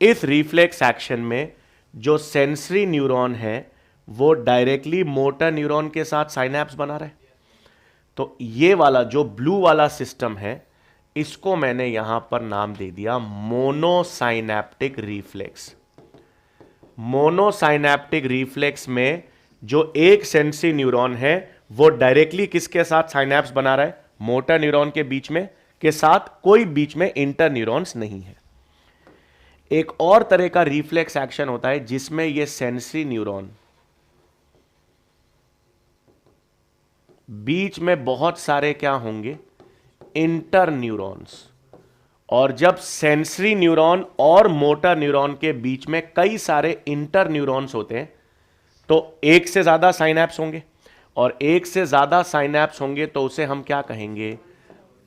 इस रिफ्लेक्स एक्शन में जो सेंसरी न्यूरॉन है वो डायरेक्टली मोटर न्यूरॉन के साथ साइनैप्स बना रहा है। तो ये वाला जो ब्लू वाला सिस्टम है, इसको मैंने यहां पर नाम दे दिया मोनोसाइनैप्टिक रिफ्लेक्स। मोनोसाइनैप्टिक रिफ्लेक्स में जो एक सेंसरी न्यूरॉन है वो डायरेक्टली किसके साथ साइनैप्स बना रहा है? मोटर न्यूरॉन के बीच में के साथ, कोई बीच में इंटर न्यूरॉन्स नहीं है। एक और तरह का रिफ्लेक्स एक्शन होता है जिसमें ये सेंसरी न्यूरॉन बीच में बहुत सारे क्या होंगे? Inter neurons. और जब सेंसरी न्यूरॉन और मोटर न्यूरॉन के बीच में कई सारे इंटर न्यूरॉन्स होते हैं तो एक से ज्यादा साइनैप्स होंगे, और एक से ज्यादा साइनैप्स होंगे तो उसे हम क्या कहेंगे?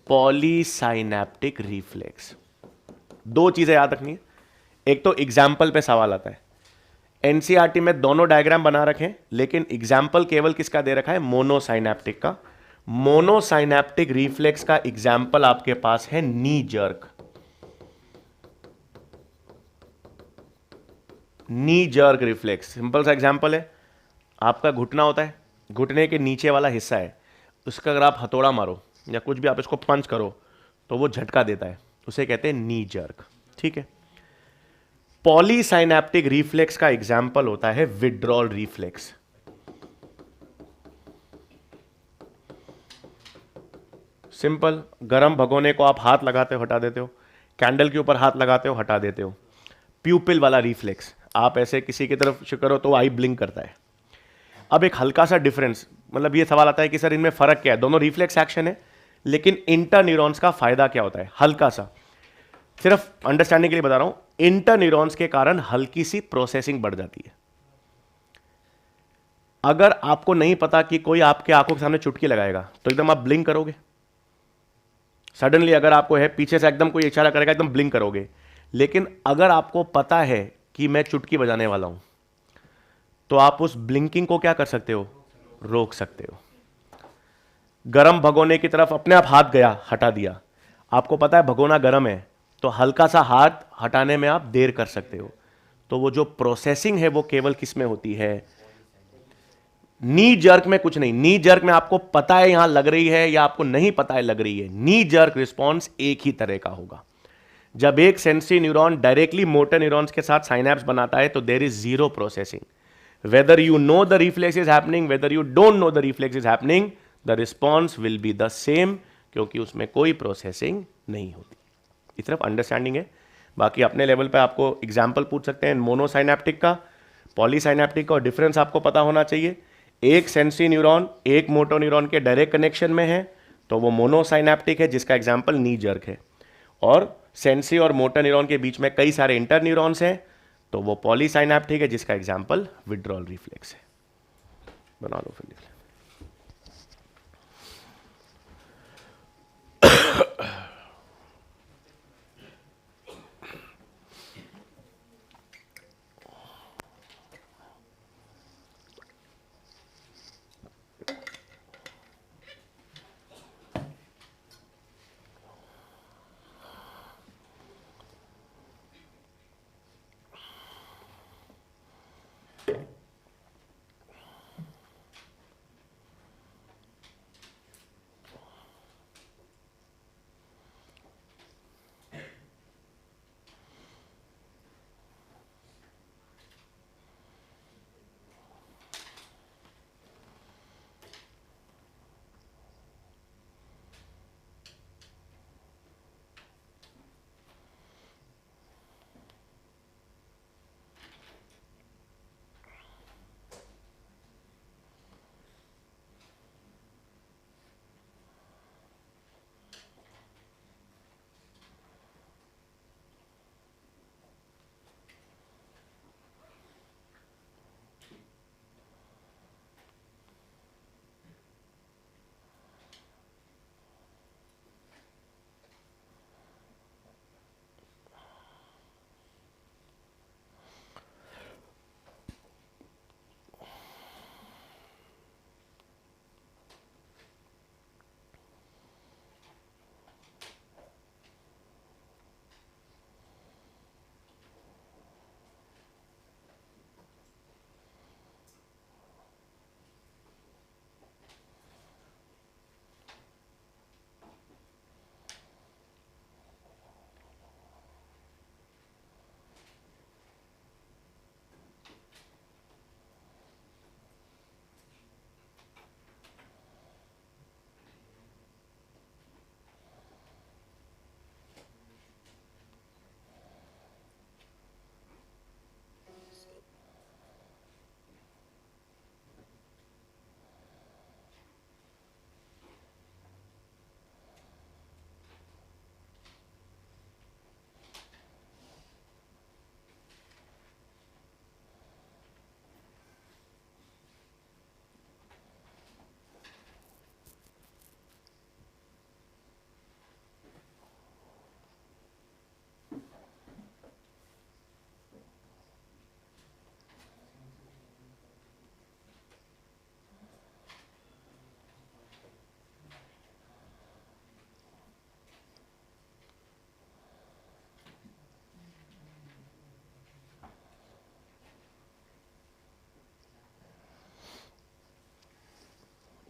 पॉलीसाइनैप्टिक रिफ्लेक्स। दो चीजें याद रखनी है, एक तो एग्जाम्पल पे सवाल आता है, एनसीईआरटी में दोनों डायग्राम बना रखे हैं, लेकिन एग्जाम्पल केवल किसका दे रखा है? मोनोसाइनैप्टिक का। मोनोसाइनैप्टिक रिफ्लेक्स का एग्जाम्पल आपके पास है नी जर्क। नी जर्क रिफ्लेक्स सिंपल सा एग्जाम्पल है, आपका घुटना होता है, घुटने के नीचे वाला हिस्सा है, उसका अगर आप हथौड़ा मारो या कुछ भी आप इसको पंच करो तो वो झटका देता है, उसे कहते हैं नी जर्क। ठीक है। पॉलीसाइनैप्टिक रिफ्लेक्स का एग्जाम्पल होता है विड्रॉल रिफ्लेक्स। सिंपल, गरम भगोने को आप हाथ लगाते हो हटा देते हो, कैंडल के ऊपर हाथ लगाते हो हटा देते हो। प्यूपिल वाला रिफ्लेक्स, आप ऐसे किसी की तरफ करो तो आई ब्लिंक करता है। अब एक हल्का सा डिफरेंस, मतलब ये सवाल आता है कि सर इनमें फर्क क्या है? दोनों रिफ्लेक्स एक्शन है, लेकिन इंटर न्यूरॉन्स का फायदा क्या होता है? हल्का सा, सिर्फ अंडरस्टैंडिंग के लिए बता रहा हूं, इंटर न्यूरॉन्स के कारण हल्की सी प्रोसेसिंग बढ़ जाती है। अगर आपको नहीं पता कि कोई आपके आंखों के सामने चुटकी लगाएगा तो एकदम आप ब्लिंक करोगे? सडनली अगर आपको है पीछे से एकदम कोई इशारा करेगा एकदम ब्लिंक करोगे, लेकिन अगर आपको पता है कि मैं चुटकी बजाने वाला हूं तो आप उस ब्लिंकिंग को क्या कर सकते हो, रोक सकते हो। गरम भगोने की तरफ अपने आप हाथ गया, हटा दिया, आपको पता है भगोना गरम है तो हल्का सा हाथ हटाने में आप देर कर सकते हो। तो वो जो प्रोसेसिंग है वो केवल किस में होती है, नी जर्क में कुछ नहीं। नी जर्क में आपको पता है यहां लग रही है या आपको नहीं पता है लग रही है, नी जर्क रिस्पॉन्स एक ही तरह का होगा। जब एक sensory neuron directly motor neurons के साथ साइनैप्स बनाता है तो there is zero processing. Whether you know the reflex is happening, whether you don't know the reflex is happening, the response will be the same, क्योंकि उसमें कोई प्रोसेसिंग नहीं होती। इस तरफ अंडरस्टैंडिंग है। बाकी अपने लेवल पे आपको एग्जाम्पल पूछ सकते हैं मोनोसाइनेप्टिक का, पॉलीसाइनेप्टिक का, और डिफरेंस आपको पता होना चाहिए। एक सेंसरी न्यूरॉन एक मोटो न्यूरॉन के डायरेक्ट कनेक्शन में है तो वो मोनोसाइनेप्टिक है, जिसका एग्जाम्पल नी जर्क है। और सेंसरी और मोटर न्यूरॉन के बीच में कई सारे इंटर न्यूरॉन्स हैं तो वो पॉलीसाइनेप्टिक है, जिसका एग्जाम्पल विड्रॉल रिफ्लेक्स है। बना लो फिर।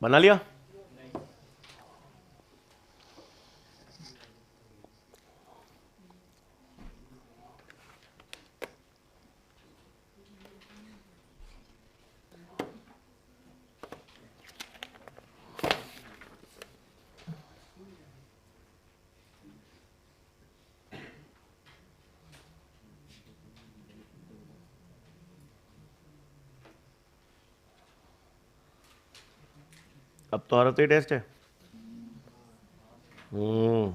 बना लिया। अब तो हर हफ्ते टेस्ट है। हम्म।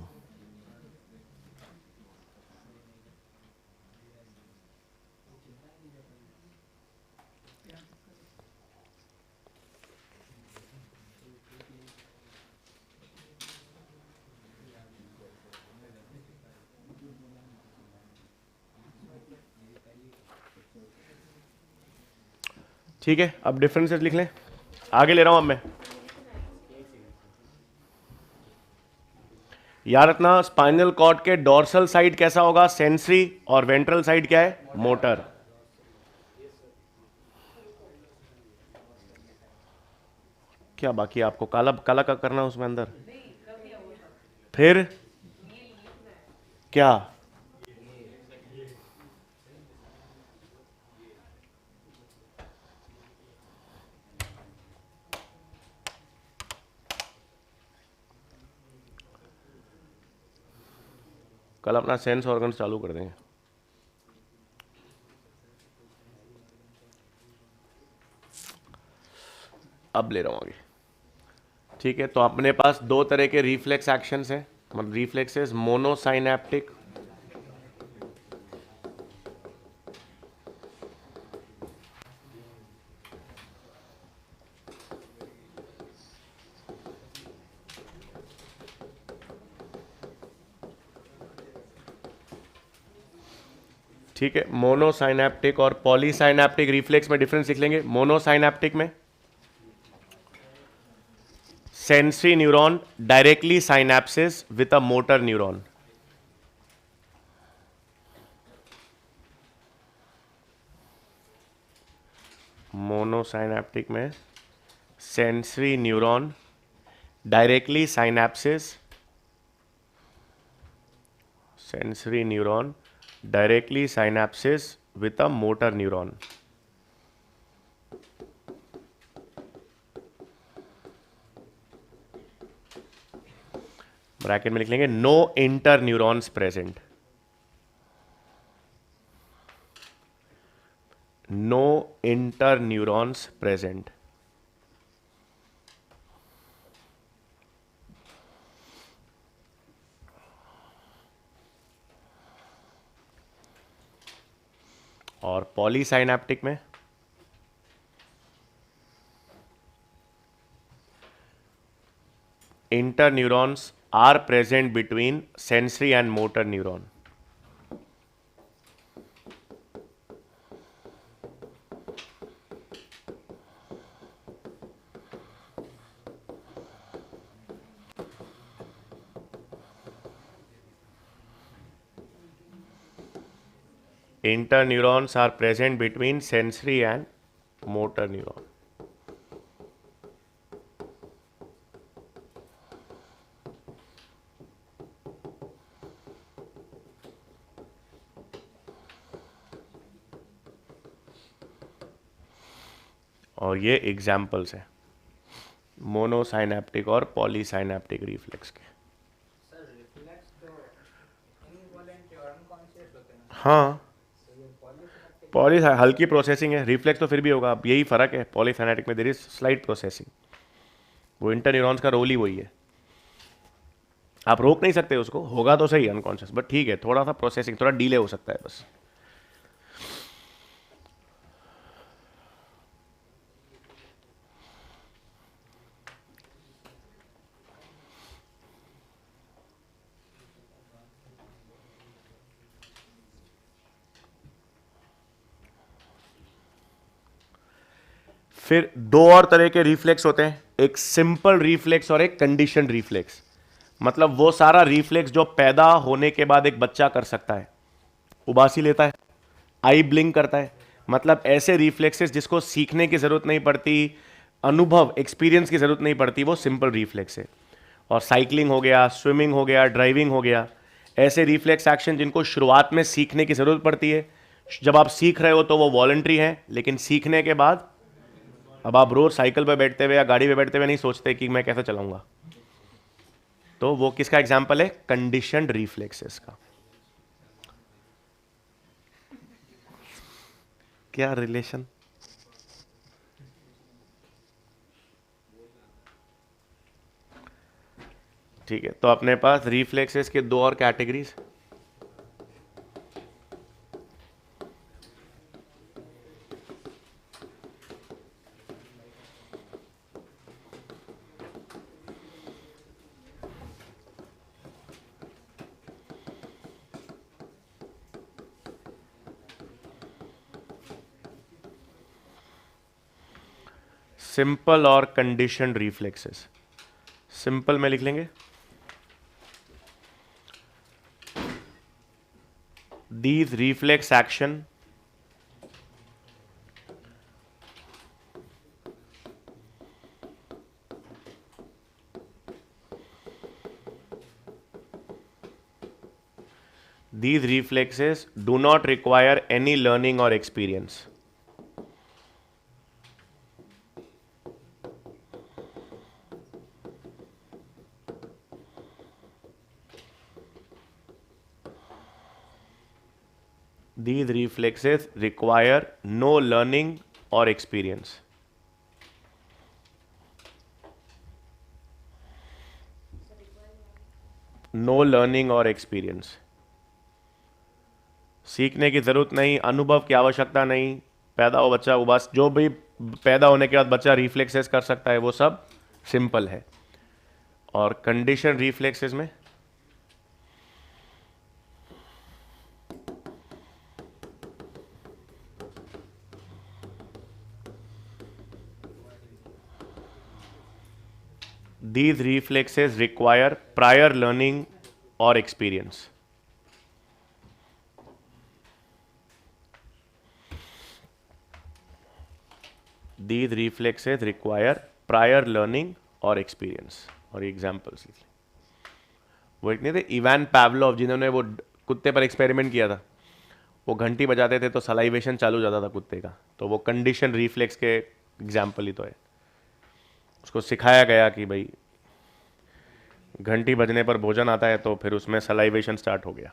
ठीक है, अब डिफरेंसेस लिख लें, आगे ले रहा हूं अब मैं। याद रखना स्पाइनल कॉर्ड के डोर्सल साइड कैसा होगा, सेंसरी, और वेंट्रल साइड क्या है, मोटर। क्या बाकी है आपको, काला काला का करना उसमें अंदर, फिर क्या, कल अपना सेंस ऑर्गन चालू कर देंगे। अब ले रहा हूं आगे। ठीक है, तो अपने पास दो तरह के रिफ्लेक्स एक्शंस हैं, मतलब रिफ्लेक्सेस, मोनोसाइनेप्टिक ठीक है, मोनोसाइनेप्टिक और पॉलीसाइनेप्टिक रिफ्लेक्स में डिफरेंस लिख लेंगे। मोनोसाइनेप्टिक में sensory neuron directly synapses with a motor neuron, monosynaptic में sensory neuron directly synapses, sensory neuron directly synapses with a motor neuron। Bracket में लिख लेंगे no interneurons present, no interneurons present. और पॉलीसाइनेप्टिक में interneurons are present between sensory and motor neuron. Interneurons are present between sensory and motor neuron। और ये एग्जाम्पल्स हैं मोनोसाइनेप्टिक और पॉलीसाइनेप्टिक रिफ्लेक्स के। सर रिफ्लेक्स तो इनवॉलेंट और अनकॉन्शियस होते हैं ना, हाँ, तो ये पॉलीसिनेप्टिक पॉली हल्की प्रोसेसिंग है, रिफ्लेक्स तो फिर भी होगा। अब यही फर्क है, पॉलीसाइनेटिक में देर इज स्लाइट प्रोसेसिंग, वो इंटर न्यूरॉन्स का रोल ही वही है। आप रोक नहीं सकते उसको, होगा तो सही अनकॉन्शियस, बट ठीक है, थोड़ा सा प्रोसेसिंग थोड़ा डिले हो सकता है बस। फिर दो और तरह के रिफ्लेक्स होते हैं, एक सिंपल रिफ्लेक्स और एक कंडीशन रिफ्लेक्स। मतलब वो सारा रिफ्लेक्स जो पैदा होने के बाद एक बच्चा कर सकता है, उबासी लेता है, आई ब्लिंक करता है, मतलब ऐसे रिफ्लेक्सेस जिसको सीखने की जरूरत नहीं पड़ती, अनुभव एक्सपीरियंस की जरूरत नहीं पड़ती, वो सिंपल रिफ्लेक्स है। और साइकिलिंग हो गया, स्विमिंग हो गया, ड्राइविंग हो गया, ऐसे रिफ्लेक्स एक्शन जिनको शुरुआत में सीखने की जरूरत पड़ती है। जब आप सीख रहे हो तो वो वॉलंटरी हैं, लेकिन सीखने के बाद अब आप रोज साइकिल पर बैठते हुए या गाड़ी पे बैठते हुए नहीं सोचते कि मैं कैसे चलाऊंगा, तो वो किसका एग्जाम्पल है, कंडीशनड रिफ्लेक्सेस का। क्या रिलेशन, ठीक है, तो अपने पास रिफ्लेक्सेस के दो और कैटेगरीज, सिंपल और कंडीशनड रिफ्लेक्सेस। सिंपल में लिख लेंगे these reflex action these reflexes do not require any learning or experience. These reflexes require no learning or experience. No learning or experience. सीखने की ज़रूरत नहीं, अनुभव की आवश्यकता नहीं। पैदा हो बच्चा, वो बस जो भी पैदा होने के बाद बच्चा रिफ्लेक्सेस कर सकता है वो सब सिंपल है। और कंडीशन रिफ्लेक्सेस में these reflexes require prior learning or experience. These reflexes require prior learning or experience. और एग्जाम्पल्स लिख लें। वो एक नहीं थे इवान पैवलोव, जिन्होंने वो कुत्ते पर एक्सपेरिमेंट किया था। वो घंटी बजाते थे तो सलाइवेशन चालू हो जाता था कुत्ते का, तो वो कंडीशन रिफ्लेक्स के एग्जाम्पल ही तो है। उसको सिखाया गया कि भाई घंटी बजने पर भोजन आता है, तो फिर उसमें सलाइवेशन स्टार्ट हो गया।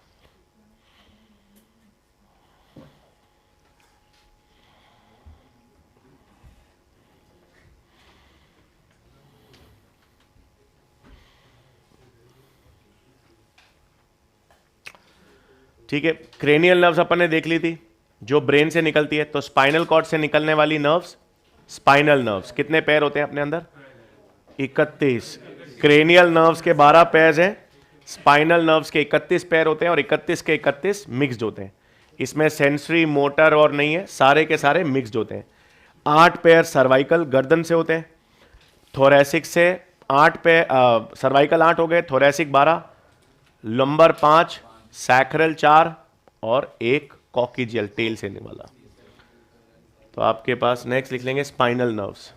ठीक है, क्रेनियल नर्व्स अपन ने देख ली थी जो ब्रेन से निकलती है। तो स्पाइनल कॉर्ड से निकलने वाली नर्व्स, स्पाइनल नर्व्स, कितने पैर होते हैं अपने अंदर? 31। क्रेनियल नर्व्स के 12 पैर हैं, स्पाइनल नर्व्स के 31 पैर होते हैं, और 31 के 31 मिक्स्ड होते हैं। इसमें सेंसरी, मोटर और नहीं है, सारे के सारे मिक्स्ड होते हैं। 8 पैर सर्वाइकल गर्दन से होते हैं, थोरेसिक से 8 पैर, सर्वाइकल 8 हो गए, थोरेसिक 12, लंबर 5, सैक्रल 4 और एक कॉकिजियल टेल से निवाला। तो आपके पास नेक्स्ट लिख लेंगे स्पाइनल नर्व्स।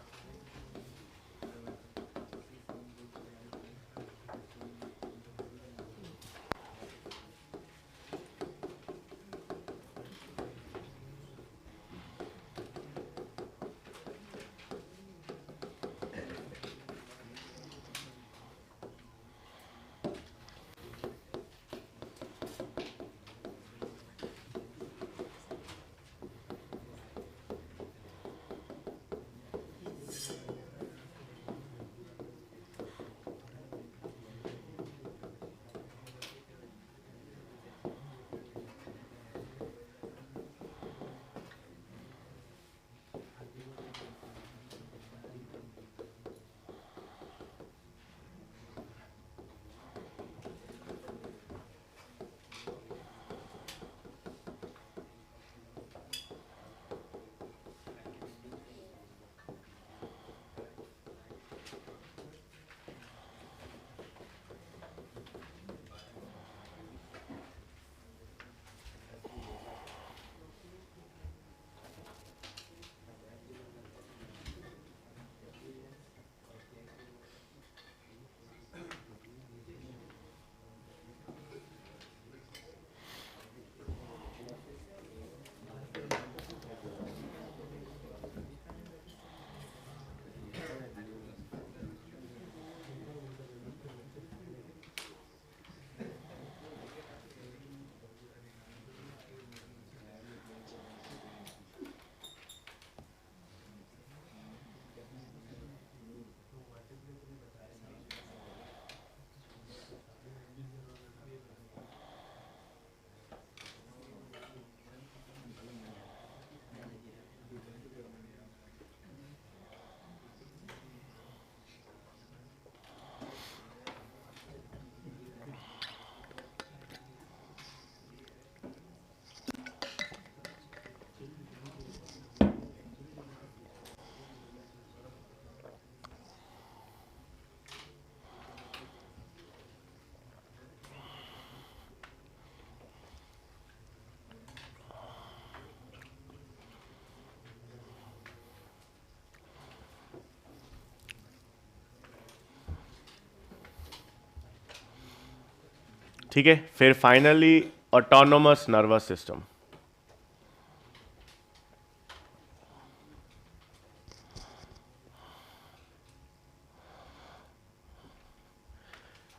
ठीक है, फिर finally autonomous nervous system.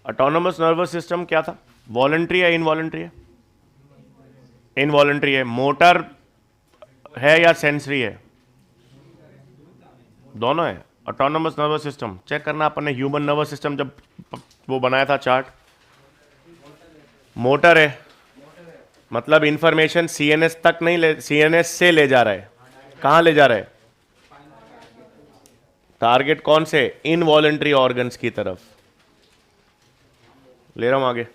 Autonomous nervous system क्या था? वॉलंटरी है, इनवॉलंटरी है? इनवॉलंटरी है। मोटर है या सेंसरी है? दोनों है। ऑटोनोमस नर्वस सिस्टम चेक करना अपन ने ह्यूमन नर्वस सिस्टम जब वो बनाया था चार्ट, मोटर है, मतलब इंफॉर्मेशन सीएनएस तक नहीं ले, सीएनएस से ले जा रहा है। कहां ले जा रहा है? टारगेट कौन से? इनवॉलंटरी ऑर्गन्स की तरफ ले रहा हूं आगे।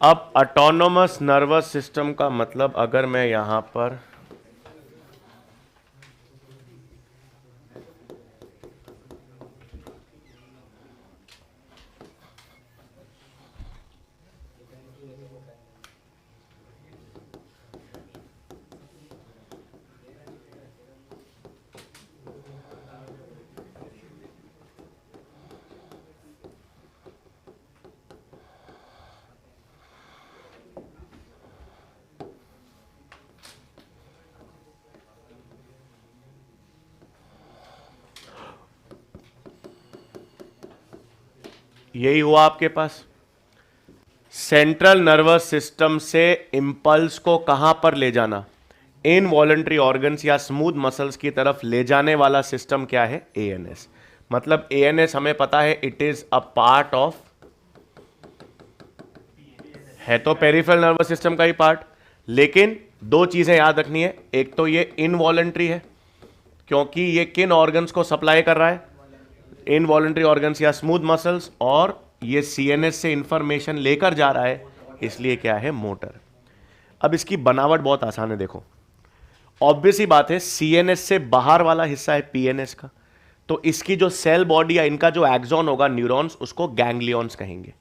अब ऑटोनोमस नर्वस सिस्टम का मतलब, अगर मैं यहां पर यही हुआ आपके पास, सेंट्रल नर्वस सिस्टम से इंपल्स को कहां पर ले जाना? इनवॉलंटरी ऑर्गन्स या स्मूथ मसल्स की तरफ ले जाने वाला सिस्टम क्या है? एएनएस। मतलब एएनएस हमें पता है it is a part of, है तो पेरिफेरल नर्वस सिस्टम का ही पार्ट, लेकिन दो चीजें याद रखनी है। एक तो ये इनवॉलंटरी है, क्योंकि ये किन ऑर्गन्स को सप्लाई कर रहा है? इनवॉलंटरी ऑर्गन्स या स्मूथ मसल्स, और ये सीएनएस से इंफॉर्मेशन लेकर जा रहा है, इसलिए क्या है? मोटर। अब इसकी बनावट बहुत आसान है, देखो ऑब्वियस ही बात है, सीएनएस से बाहर वाला हिस्सा है पीएनएस का, तो इसकी जो सेल बॉडी या इनका जो एक्सॉन होगा, न्यूरॉन्स, उसको गैंग्लियॉन्स कहेंगे।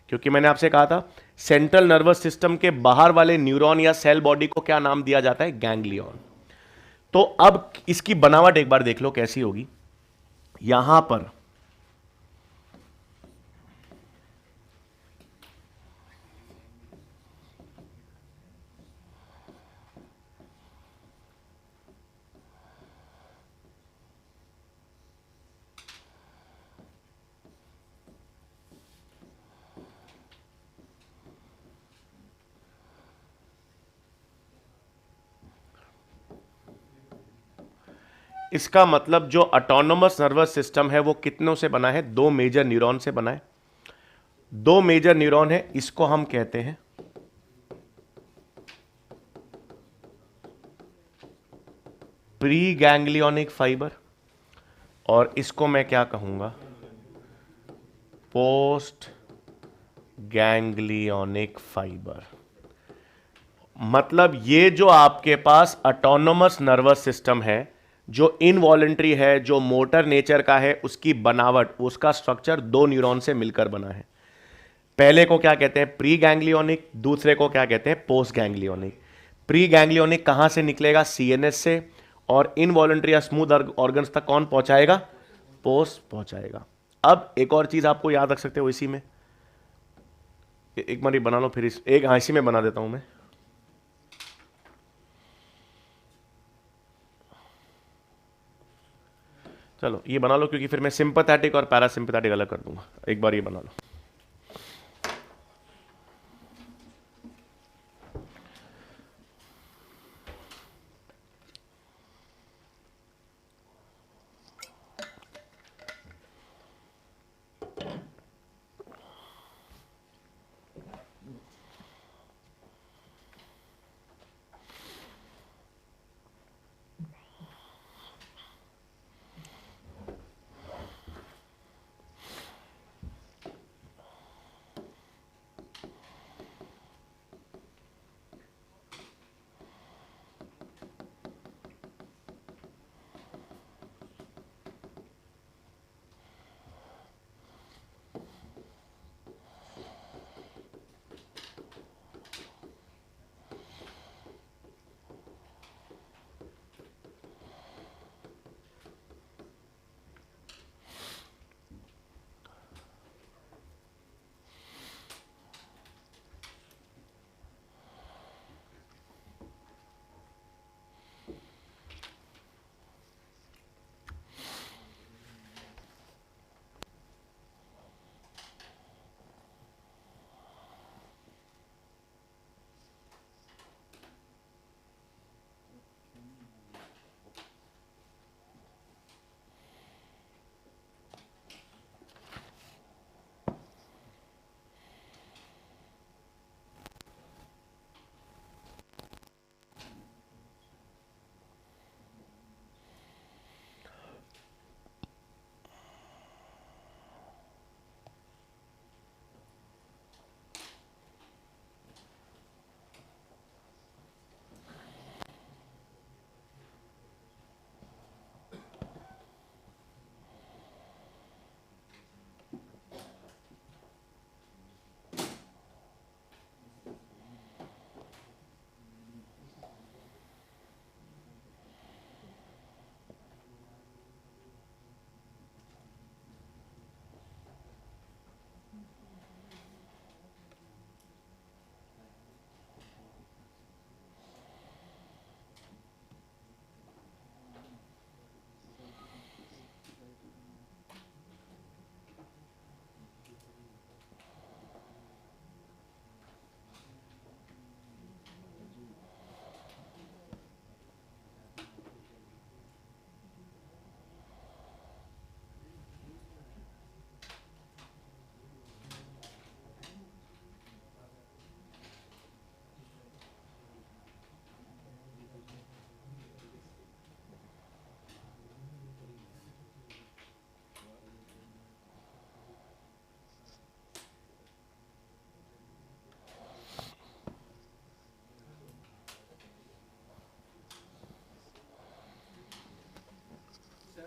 क्योंकि मैंने आपसे कहा था सेंट्रल नर्वस सिस्टम के बाहर वाले न्यूरॉन या सेल बॉडी को क्या नाम दिया जाता है? गैंग्लियॉन। तो अब इसकी बनावट एक बार देख लो कैसी होगी। यहां पर इसका मतलब जो ऑटोनोमस नर्वस सिस्टम है वो कितनों से बना है? दो मेजर न्यूरॉन से बना है। दो मेजर न्यूरॉन है, इसको हम कहते हैं प्री गैंग्लियोनिक फाइबर, और इसको मैं क्या कहूंगा? Post ganglionic fibre. मतलब ये जो आपके पास ऑटोनोमस नर्वस सिस्टम है, जो इनवॉलंटरी है, जो मोटर नेचर का है, उसकी बनावट, उसका स्ट्रक्चर दो न्यूरॉन से मिलकर बना है। पहले को क्या कहते हैं? Pre ganglionic. दूसरे को क्या कहते हैं? Post ganglionic. प्री गैंग्लियोनिक कहां से निकलेगा? सीएनएस से। और इनवॉलंटरी या स्मूथ ऑर्गन्स तक कौन पहुंचाएगा? पोस्ट पहुंचाएगा। अब एक और चीज आपको याद रख सकते हो इसी में, एक बार ये बना लो, फिर इसी में बना देता हूं मैं। चलो ये बना लो, क्योंकि फिर मैं सिंपैथेटिक और पैरासिम्पैथेटिक अलग कर दूंगा। एक बार ये बना लो।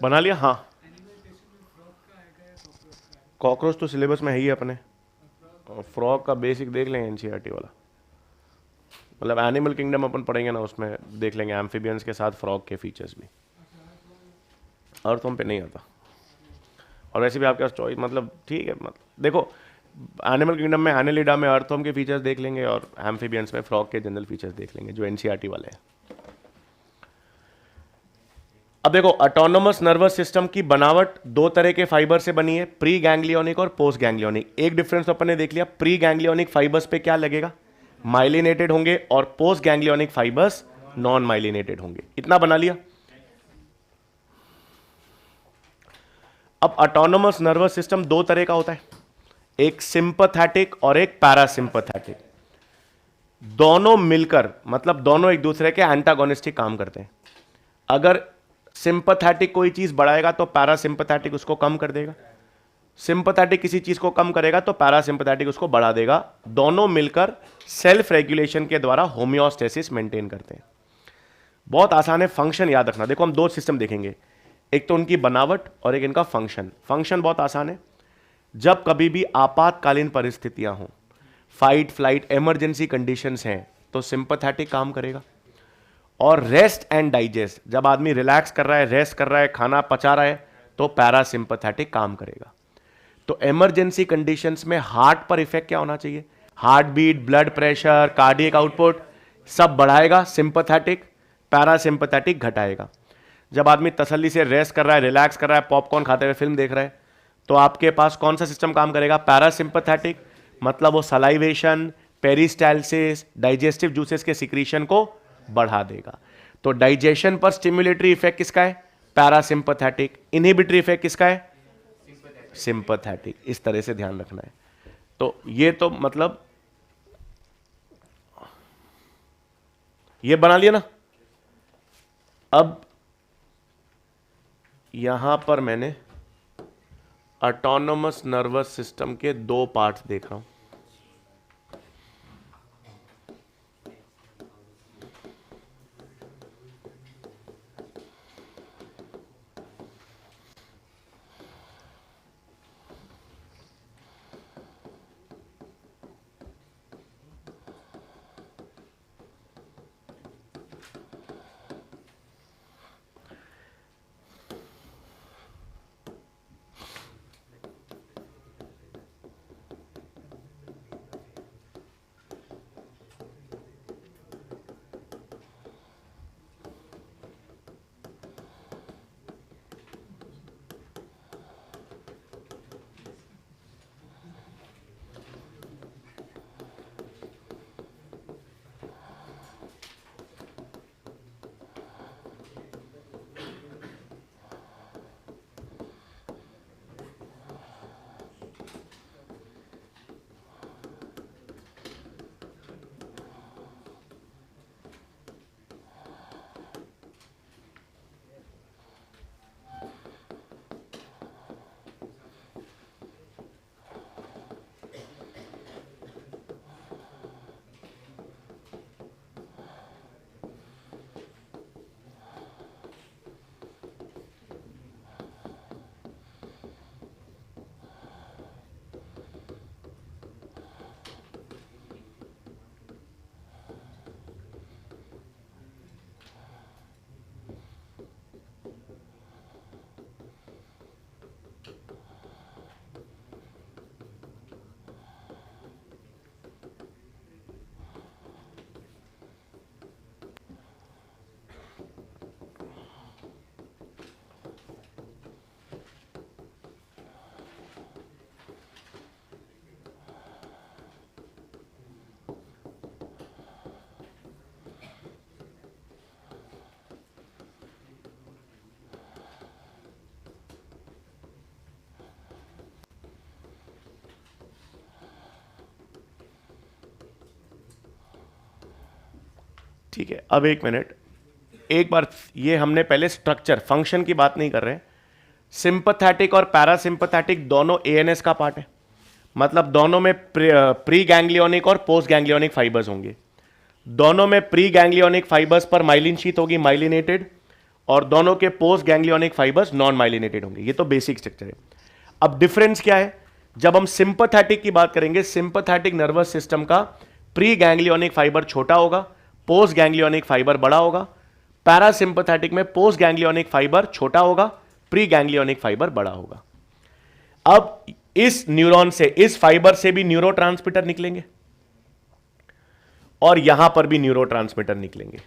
बना लिया, हाँ। कॉकरोच तो सिलेबस में है ही अपने, और फ्रॉग का बेसिक देख लेंगे एनसीईआरटी वाला, मतलब एनिमल किंगडम अपन पढ़ेंगे ना, उसमें देख लेंगे एम्फीबियंस के साथ फ्रॉग के फीचर्स भी। अर्थवर्म पे नहीं आता, और वैसे भी आपके पास चॉइस, मतलब ठीक है, मतलब देखो एनिमल किंगडम में एनेलिडा में अर्थवर्म के फीचर्स देख लेंगे, और एम्फीबियंस में फ्रॉग के जनरल फीचर्स देख लेंगे जो एनसीईआरटी वाले हैं। अब देखो ऑटोनोमस नर्वस सिस्टम की बनावट दो तरह के फाइबर से बनी है, प्री गैंग्लियोनिक और पोस्ट गैंग्लियोनिक। एक डिफरेंस तो अपन ने देख लिया, प्री गैंग्लियोनिक फाइबर्स पे क्या लगेगा, माइलिनेटेड होंगे, और post ganglionic fibres non myelinated होंगे। इतना बना लिया। अब ऑटोनोमस नर्वस सिस्टम दो तरह का होता है, एक सिंपैथेटिक और एक पैरासिम्पैथेटिक। दोनों मिलकर, मतलब दोनों एक दूसरे के एंटागोनिस्टिक काम करते हैं। अगर सिंपैथेटिक कोई चीज बढ़ाएगा तो पैरासिम्पैथेटिक उसको कम कर देगा, सिंपैथेटिक किसी चीज को कम करेगा तो पैरासिम्पैथेटिक उसको बढ़ा देगा। दोनों मिलकर सेल्फ रेगुलेशन के द्वारा होम्योस्टेसिस मेंटेन करते हैं। बहुत आसान है, फंक्शन याद रखना। देखो हम दो सिस्टम देखेंगे, एक तो उनकी बनावट और एक इनका फंक्शन। फंक्शन बहुत आसान है, जब कभी भी आपातकालीन परिस्थितियां हों, फाइट फ्लाइट इमरजेंसी कंडीशंस हैं, तो सिंपैथेटिक काम करेगा। और रेस्ट एंड डाइजेस्ट, जब आदमी रिलैक्स कर रहा है, रेस्ट कर रहा है, खाना पचा रहा है, तो पैरासिम्पैथेटिक काम करेगा। तो इमरजेंसी कंडीशंस में हार्ट पर इफेक्ट क्या होना चाहिए, heart beat, blood pressure, cardiac output सब बढ़ाएगा सिंपैथेटिक, पैरासिम्पैथेटिक घटाएगा। जब आदमी तसल्ली से रेस्ट कर रहा है, रिलैक्स कर रहा है, पॉपकॉर्न खाते हुए फिल्म देख रहा है, तो आपके पास कौन सा सिस्टम काम करेगा, पैरासिम्पैथेटिक। मतलब वो सलाइवेशन, पेरिस्टालसिस, डाइजेस्टिव जूसेस के सिक्रीशन को बढ़ा देगा। तो डाइजेशन पर स्टिमुलेटरी इफेक्ट किसका है, पैरासिम्पैथेटिक। इनहिबिटरी इफेक्ट किसका है, सिंपैथेटिक। इस तरह से ध्यान रखना है। तो ये तो मतलब ये बना लिया ना। अब यहां पर मैंने ऑटोनोमस नर्वस सिस्टम के दो पार्ट्स देख रहा हूं। ठीक है, अब एक मिनट, एक बार ये हमने पहले स्ट्रक्चर फंक्शन की बात नहीं कर रहे। सिंपैथेटिक और पैरासिम्पैथेटिक दोनों एएनएस का पार्ट है, मतलब दोनों में प्री गैंग्लियोनिक और पोस्ट गैंग्लियोनिक फाइबर्स होंगे। दोनों में प्री गैंग्लियोनिक फाइबर्स पर माइलिन शीथ होगी, माइलिनेटेड, और दोनों के post ganglionic fibres non myelinated होंगे। ये तो बेसिक स्ट्रक्चर है। अब डिफरेंस क्या है? जब हम सिंपैथेटिक की बात करेंगे, सिंपैथेटिक नर्वस सिस्टम का प्री गैंग्लियोनिक फाइबर छोटा होगा, पोस्ट गैंग्लियोनिक फाइबर बड़ा होगा। पैरासिंपैथेटिक में पोस्ट गैंग्लियोनिक फाइबर छोटा होगा, प्री गैंग्लियोनिक फाइबर बड़ा होगा। अब इस न्यूरॉन से, इस फाइबर से भी न्यूरोट्रांसमीटर निकलेंगे और यहां पर भी न्यूरोट्रांसमीटर निकलेंगे।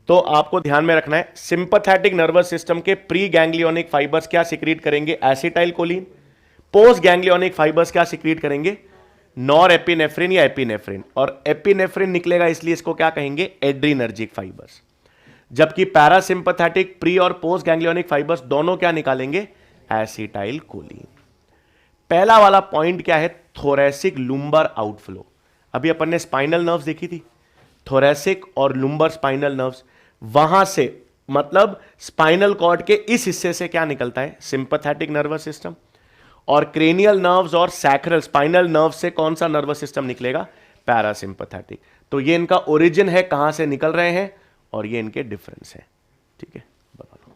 तो आपको ध्यान में रखना है, सिंपैथेटिक नर्वस सिस्टम के प्री गैंग्लियोनिक फाइबर्स क्या सिक्रीट करेंगे? Acetyl choline. Post ganglionic fibres क्या सिक्रीट करेंगे? नॉर एपिनेफ्रिन या एपिनेफ्रिन। और एपिनेफ्रिन निकलेगा, इसलिए इसको क्या कहेंगे? Adrenergic fibres. जबकि पैरासिंपैथेटिक प्री और पोस्ट गैंग्लियोनिक फाइबर्स दोनों क्या निकालेंगे? Acetyl choline. पहला वाला पॉइंट क्या है? Thoracic lumbar outflow. अभी अपन ने स्पाइनल नर्व्स देखी थी, थोरैसिक और लुम्बर स्पाइनल नर्व्स। वहां से मतलब स्पाइनल कॉर्ड के इस हिस्से से क्या निकलता है? Sympathetic nervous system. और क्रेनियल नर्व्स और सैक्रल स्पाइनल नर्व्स से कौन सा नर्वस सिस्टम निकलेगा? पैरासिंपैथेटिक। तो ये इनका ओरिजिन है, कहां से निकल रहे हैं, और ये इनके डिफरेंस है। ठीक है, बता दो।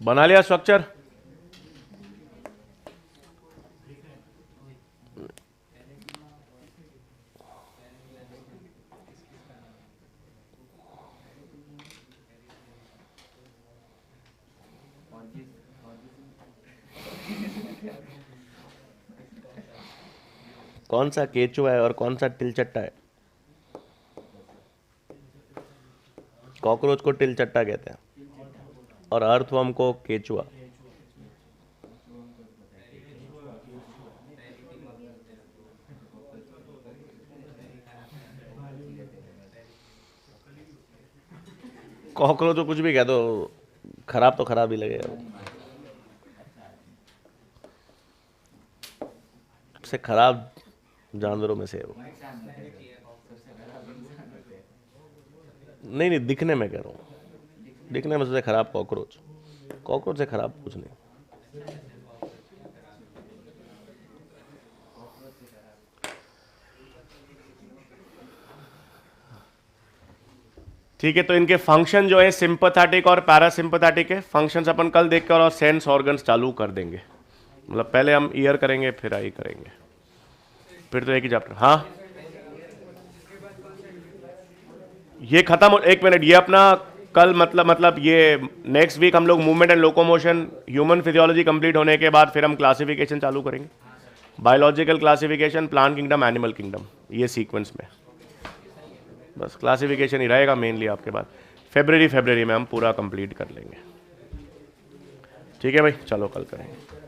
बना लिया स्ट्रक्चर? कौन सा केचुआ है और कौन सा टिलचट्टा है? कॉकरोच को टिलचट्टा कहते हैं और अर्थवर्म को केचुआ। कॉकरोच को कुछ भी कह दो, खराब तो खराब ही लगेगा वो। सबसे खराब जानवरों में से है वो। नहीं, दिखने में कह रहा हूँ, दिखने में सबसे खराब कॉकरोच। कॉकरोच से खराब कुछ नहीं। ठीक है, तो इनके फंक्शन जो है सिंपैथेटिक और पैरासिम्पैथेटिक है। फंक्शंस अपन कल देख कर और सेंस ऑर्गन्स चालू कर देंगे। मतलब पहले हम ईयर करेंगे फिर आई करेंगे, फिर तो एक ही चैप्टर। हाँ ये खत्म हो, एक मिनट, ये अपना कल मतलब ये नेक्स्ट वीक हम लोग movement and locomotion human physiology complete होने के बाद फिर हम क्लासिफिकेशन चालू करेंगे। Biological classification, plant kingdom, animal kingdom, ये सीक्वेंस में। बस क्लासिफिकेशन ही रहेगा मेनली आपके बाद। फरवरी में हम पूरा कंप्लीट कर लेंगे। ठीक है भाई, चलो कल करेंगे।